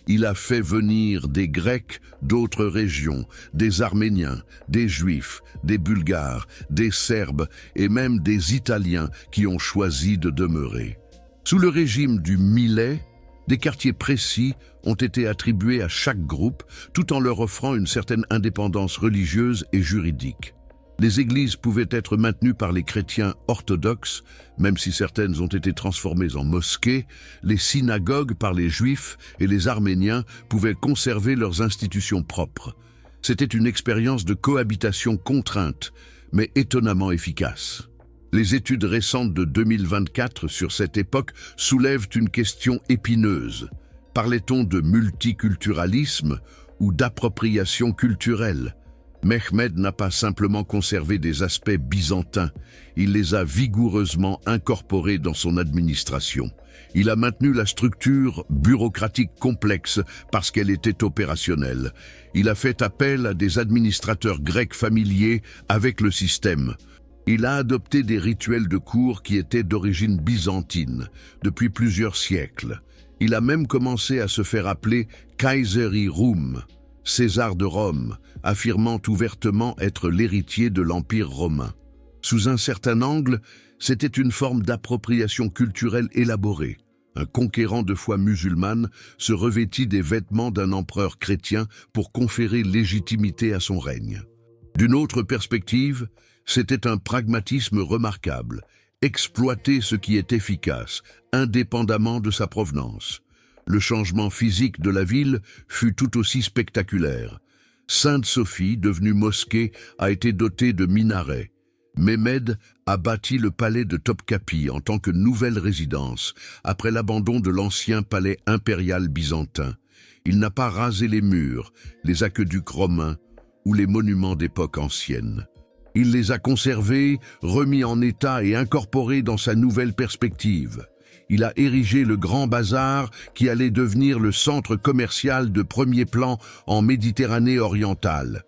S1: Il a fait venir des Grecs d'autres régions, des Arméniens, des Juifs, des Bulgares, des Serbes et même des Italiens qui ont choisi de demeurer. Sous le régime du Millet, des quartiers précis ont été attribués à chaque groupe, tout en leur offrant une certaine indépendance religieuse et juridique. Les églises pouvaient être maintenues par les chrétiens orthodoxes, même si certaines ont été transformées en mosquées. Les synagogues par les juifs et les arméniens pouvaient conserver leurs institutions propres. C'était une expérience de cohabitation contrainte, mais étonnamment efficace. Les études récentes de 2024 sur cette époque soulèvent une question épineuse. Parlait-on de multiculturalisme ou d'appropriation culturelle? Mehmed n'a pas simplement conservé des aspects byzantins, il les a vigoureusement incorporés dans son administration. Il a maintenu la structure bureaucratique complexe parce qu'elle était opérationnelle. Il a fait appel à des administrateurs grecs familiers avec le système. Il a adopté des rituels de cour qui étaient d'origine byzantine depuis plusieurs siècles. Il a même commencé à se faire appeler Kaiseri Rum, César de Rome, affirmant ouvertement être l'héritier de l'Empire romain. Sous un certain angle, c'était une forme d'appropriation culturelle élaborée. Un conquérant de foi musulmane se revêtit des vêtements d'un empereur chrétien pour conférer légitimité à son règne. D'une autre perspective, c'était un pragmatisme remarquable, exploiter ce qui est efficace, indépendamment de sa provenance. Le changement physique de la ville fut tout aussi spectaculaire. Sainte-Sophie, devenue mosquée, a été dotée de minarets. Mehmed a bâti le palais de Topkapi en tant que nouvelle résidence, après l'abandon de l'ancien palais impérial byzantin. Il n'a pas rasé les murs, les aqueducs romains ou les monuments d'époque ancienne. Il les a conservés, remis en état et incorporés dans sa nouvelle perspective. Il a érigé le Grand Bazar qui allait devenir le centre commercial de premier plan en Méditerranée orientale.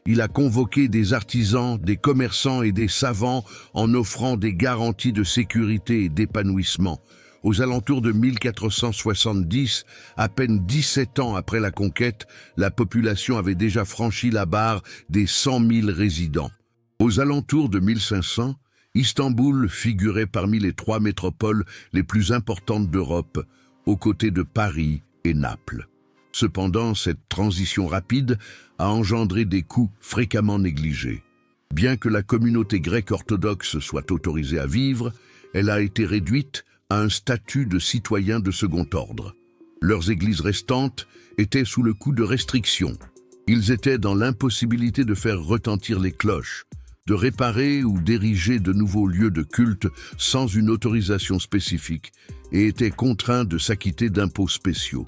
S1: Il a convoqué des artisans, des commerçants et des savants en offrant des garanties de sécurité et d'épanouissement. Aux alentours de 1470, à peine 17 ans après la conquête, la population avait déjà franchi la barre des 100 000 résidents. Aux alentours de 1500, Istanbul figurait parmi les 3 métropoles les plus importantes d'Europe, aux côtés de Paris et Naples. Cependant, cette transition rapide a engendré des coûts fréquemment négligés. Bien que la communauté grecque orthodoxe soit autorisée à vivre, elle a été réduite à un statut de citoyen de second ordre. Leurs églises restantes étaient sous le coup de restrictions. Ils étaient dans l'impossibilité de faire retentir les cloches, de réparer ou d'ériger de nouveaux lieux de culte sans une autorisation spécifique et étaient contraints de s'acquitter d'impôts spéciaux.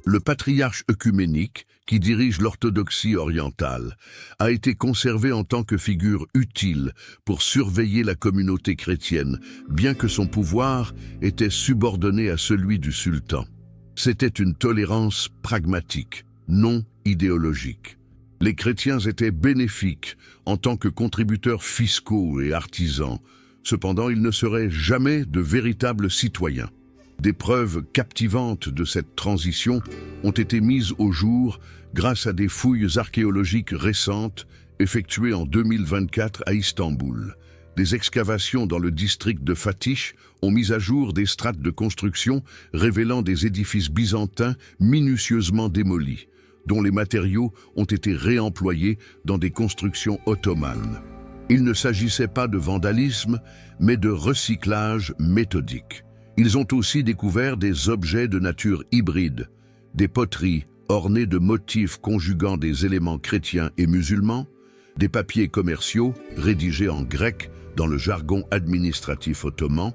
S1: Le patriarche œcuménique, qui dirige l'orthodoxie orientale, a été conservé en tant que figure utile pour surveiller la communauté chrétienne, bien que son pouvoir était subordonné à celui du sultan. C'était une tolérance pragmatique, non idéologique. Les chrétiens étaient bénéfiques en tant que contributeurs fiscaux et artisans. Cependant, ils ne seraient jamais de véritables citoyens. Des preuves captivantes de cette transition ont été mises au jour grâce à des fouilles archéologiques récentes effectuées en 2024 à Istanbul. Des excavations dans le district de Fatih ont mis à jour des strates de construction révélant des édifices byzantins minutieusement démolis, dont les matériaux ont été réemployés dans des constructions ottomanes. Il ne s'agissait pas de vandalisme, mais de recyclage méthodique. Ils ont aussi découvert des objets de nature hybride, des poteries ornées de motifs conjuguant des éléments chrétiens et musulmans, des papiers commerciaux rédigés en grec dans le jargon administratif ottoman,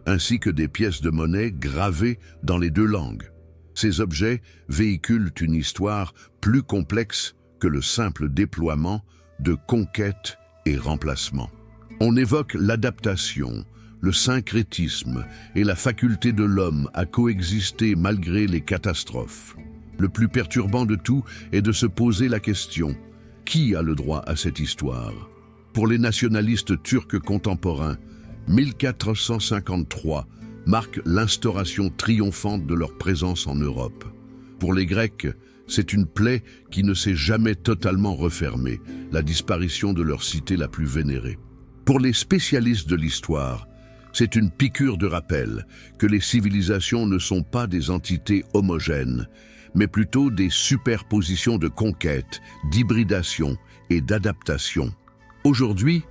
S1: ainsi que des pièces de monnaie gravées dans les 2 langues. Ces objets véhiculent une histoire plus complexe que le simple déploiement de conquête et remplacement. On évoque l'adaptation, le syncrétisme et la faculté de l'homme à coexister malgré les catastrophes. Le plus perturbant de tout est de se poser la question: qui a le droit à cette histoire? Pour les nationalistes turcs contemporains, 1453 marque l'instauration triomphante de leur présence en Europe. Pour les Grecs, c'est une plaie qui ne s'est jamais totalement refermée, la disparition de leur cité la plus vénérée. Pour les spécialistes de l'histoire, c'est une piqûre de rappel que les civilisations ne sont pas des entités homogènes, mais plutôt des superpositions de conquête, d'hybridation et d'adaptation. Aujourd'hui,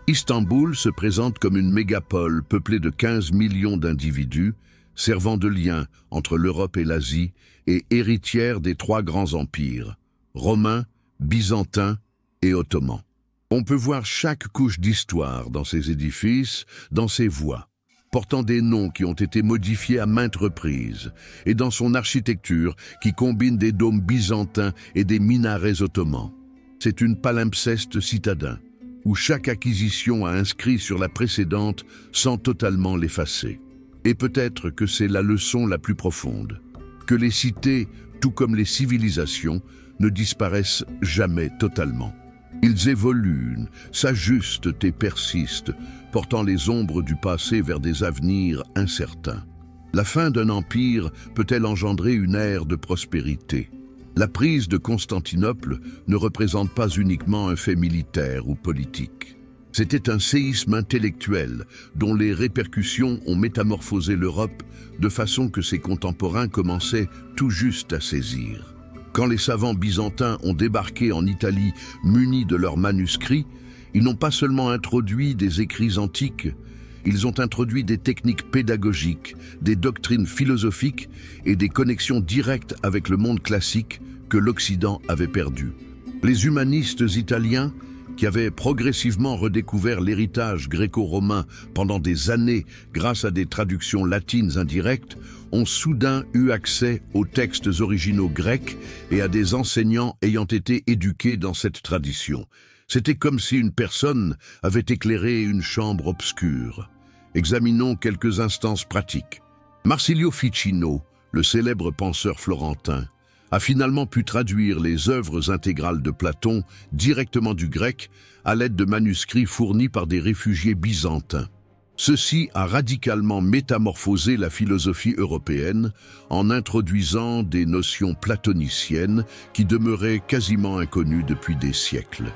S1: Istanbul se présente comme une mégapole peuplée de 15 millions d'individus, servant de lien entre l'Europe et l'Asie et héritière des 3 grands empires, romains, byzantins et ottomans. On peut voir chaque couche d'histoire dans ces édifices, dans ses voies, portant des noms qui ont été modifiés à maintes reprises, et dans son architecture qui combine des dômes byzantins et des minarets ottomans. C'est une palimpseste citadin, où chaque acquisition a inscrit sur la précédente sans totalement l'effacer. Et peut-être que c'est la leçon la plus profonde, que les cités, tout comme les civilisations, ne disparaissent jamais totalement. Ils évoluent, s'ajustent et persistent, portant les ombres du passé vers des avenirs incertains. La fin d'un empire peut-elle engendrer une ère de prospérité? La prise de Constantinople ne représente pas uniquement un fait militaire ou politique. C'était un séisme intellectuel dont les répercussions ont métamorphosé l'Europe de façon que ses contemporains commençaient tout juste à saisir. Quand les savants byzantins ont débarqué en Italie munis de leurs manuscrits, ils n'ont pas seulement introduit des écrits antiques, ils ont introduit des techniques pédagogiques, des doctrines philosophiques et des connexions directes avec le monde classique que l'Occident avait perdu. Les humanistes italiens, qui avaient progressivement redécouvert l'héritage gréco-romain pendant des années grâce à des traductions latines indirectes, ont soudain eu accès aux textes originaux grecs et à des enseignants ayant été éduqués dans cette tradition. C'était comme si une personne avait éclairé une chambre obscure. Examinons quelques instances pratiques. Marsilio Ficino, le célèbre penseur florentin, a finalement pu traduire les œuvres intégrales de Platon directement du grec à l'aide de manuscrits fournis par des réfugiés byzantins. Ceci a radicalement métamorphosé la philosophie européenne en introduisant des notions platoniciennes qui demeuraient quasiment inconnues depuis des siècles.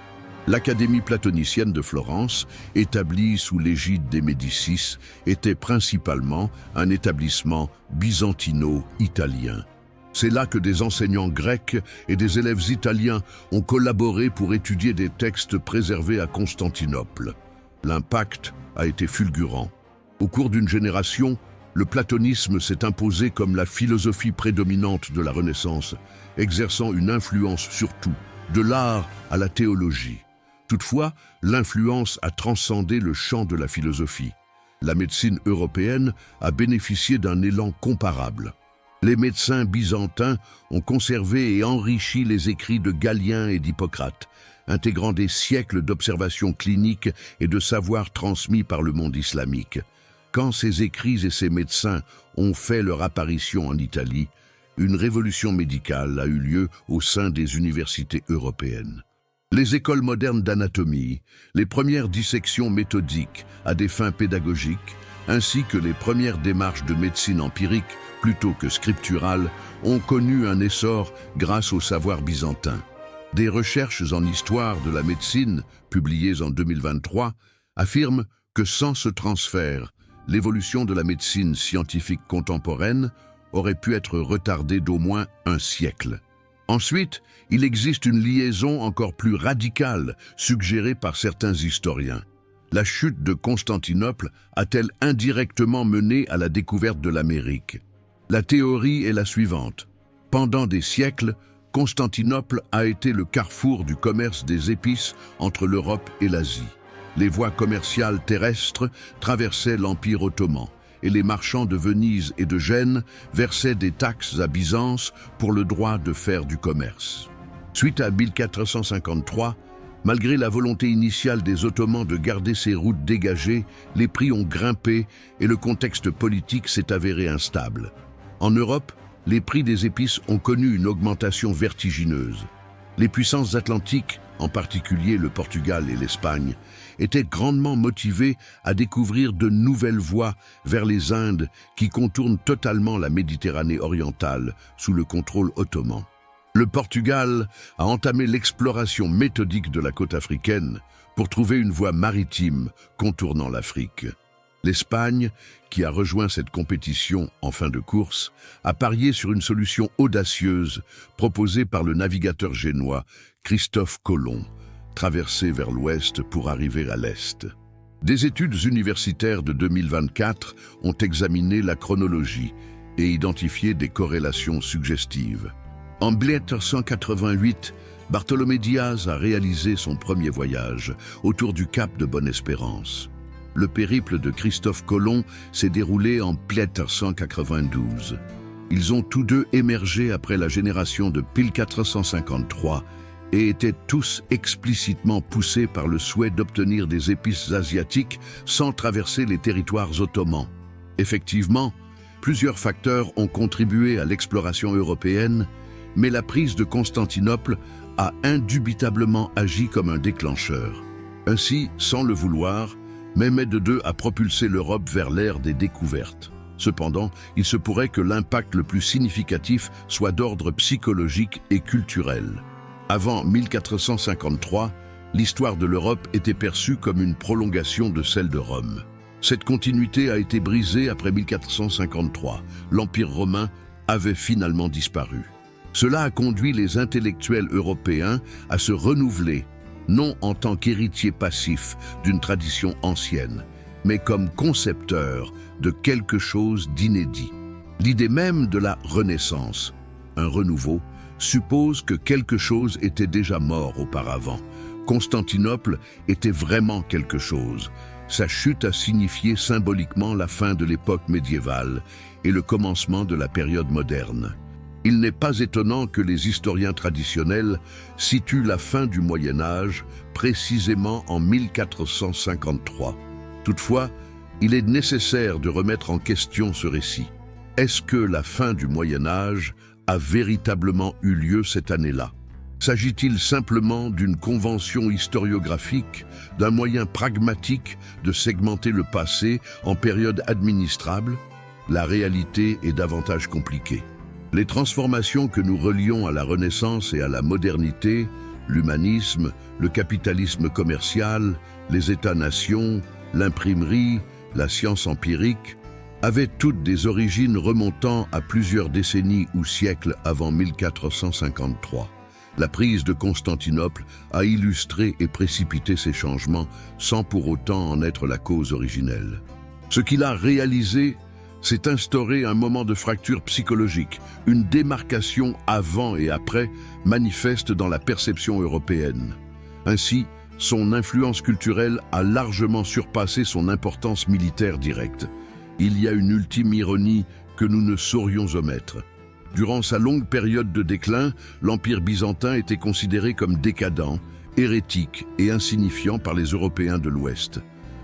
S1: L'Académie platonicienne de Florence, établie sous l'égide des Médicis, était principalement un établissement byzantino-italien. C'est là que des enseignants grecs et des élèves italiens ont collaboré pour étudier des textes préservés à Constantinople. L'impact a été fulgurant. Au cours d'une génération, le platonisme s'est imposé comme la philosophie prédominante de la Renaissance, exerçant une influence sur tout, de l'art à la théologie. Toutefois, l'influence a transcendé le champ de la philosophie. La médecine européenne a bénéficié d'un élan comparable. Les médecins byzantins ont conservé et enrichi les écrits de Galien et d'Hippocrate, intégrant des siècles d'observations cliniques et de savoirs transmis par le monde islamique. Quand ces écrits et ces médecins ont fait leur apparition en Italie, une révolution médicale a eu lieu au sein des universités européennes. Les écoles modernes d'anatomie, les premières dissections méthodiques à des fins pédagogiques, ainsi que les premières démarches de médecine empirique plutôt que scripturale, ont connu un essor grâce au savoir byzantin. Des recherches en histoire de la médecine, publiées en 2023, affirment que sans ce transfert, l'évolution de la médecine scientifique contemporaine aurait pu être retardée d'au moins un siècle. Ensuite, il existe une liaison encore plus radicale suggérée par certains historiens. La chute de Constantinople a-t-elle indirectement mené à la découverte de l'Amérique? La théorie est la suivante. Pendant des siècles, Constantinople a été le carrefour du commerce des épices entre l'Europe et l'Asie. Les voies commerciales terrestres traversaient l'Empire ottoman et les marchands de Venise et de Gênes versaient des taxes à Byzance pour le droit de faire du commerce. Suite à 1453, malgré la volonté initiale des Ottomans de garder ces routes dégagées, les prix ont grimpé et le contexte politique s'est avéré instable. En Europe, les prix des épices ont connu une augmentation vertigineuse. Les puissances atlantiques, en particulier le Portugal et l'Espagne, étaient grandement motivées à découvrir de nouvelles voies vers les Indes qui contournent totalement la Méditerranée orientale sous le contrôle ottoman. Le Portugal a entamé l'exploration méthodique de la côte africaine pour trouver une voie maritime contournant l'Afrique. L'Espagne, qui a rejoint cette compétition en fin de course, a parié sur une solution audacieuse proposée par le navigateur génois Christophe Colomb, traverser vers l'ouest pour arriver à l'est. Des études universitaires de 2024 ont examiné la chronologie et identifié des corrélations suggestives. En 1488, Bartolomé Diaz a réalisé son premier voyage autour du cap de Bonne-Espérance. Le périple de Christophe Colomb s'est déroulé en 1492. Ils ont tous deux émergé après la génération de 1453 et étaient tous explicitement poussés par le souhait d'obtenir des épices asiatiques sans traverser les territoires ottomans. Effectivement, plusieurs facteurs ont contribué à l'exploration européenne, mais la prise de Constantinople a indubitablement agi comme un déclencheur. Ainsi, sans le vouloir, Mehmed II a propulsé l'Europe vers l'ère des découvertes. Cependant, il se pourrait que l'impact le plus significatif soit d'ordre psychologique et culturel. Avant 1453, l'histoire de l'Europe était perçue comme une prolongation de celle de Rome. Cette continuité a été brisée après 1453. L'Empire romain avait finalement disparu. Cela a conduit les intellectuels européens à se renouveler, non en tant qu'héritiers passifs d'une tradition ancienne, mais comme concepteurs de quelque chose d'inédit. L'idée même de la Renaissance, un renouveau, suppose que quelque chose était déjà mort auparavant. Constantinople était vraiment quelque chose. Sa chute a signifié symboliquement la fin de l'époque médiévale et le commencement de la période moderne. Il n'est pas étonnant que les historiens traditionnels situent la fin du Moyen Âge précisément en 1453. Toutefois, il est nécessaire de remettre en question ce récit. Est-ce que la fin du Moyen Âge a véritablement eu lieu cette année-là? S'agit-il simplement d'une convention historiographique, d'un moyen pragmatique de segmenter le passé en périodes administrables? La réalité est davantage compliquée. Les transformations que nous relions à la Renaissance et à la modernité, l'humanisme, le capitalisme commercial, les États-nations, l'imprimerie, la science empirique, avaient toutes des origines remontant à plusieurs décennies ou siècles avant 1453. La prise de Constantinople a illustré et précipité ces changements sans pour autant en être la cause originelle. Ce qu'il a réalisé, c'est instaurer un moment de fracture psychologique, une démarcation avant et après manifeste dans la perception européenne. Ainsi, son influence culturelle a largement surpassé son importance militaire directe. Il y a une ultime ironie que nous ne saurions omettre. Durant sa longue période de déclin, l'Empire byzantin était considéré comme décadent, hérétique et insignifiant par les Européens de l'Ouest.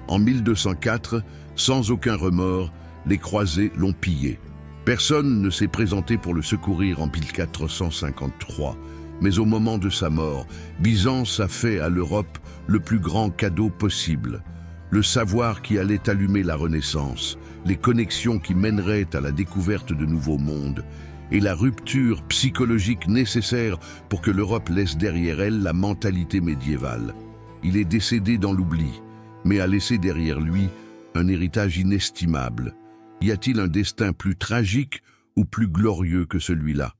S1: En 1204, sans aucun remords, les croisés l'ont pillé. Personne ne s'est présenté pour le secourir en 1453, mais au moment de sa mort, Byzance a fait à l'Europe le plus grand cadeau possible. Le savoir qui allait allumer la Renaissance, les connexions qui mèneraient à la découverte de nouveaux mondes, et la rupture psychologique nécessaire pour que l'Europe laisse derrière elle la mentalité médiévale. Il est décédé dans l'oubli, mais a laissé derrière lui un héritage inestimable. Y a-t-il un destin plus tragique ou plus glorieux que celui-là?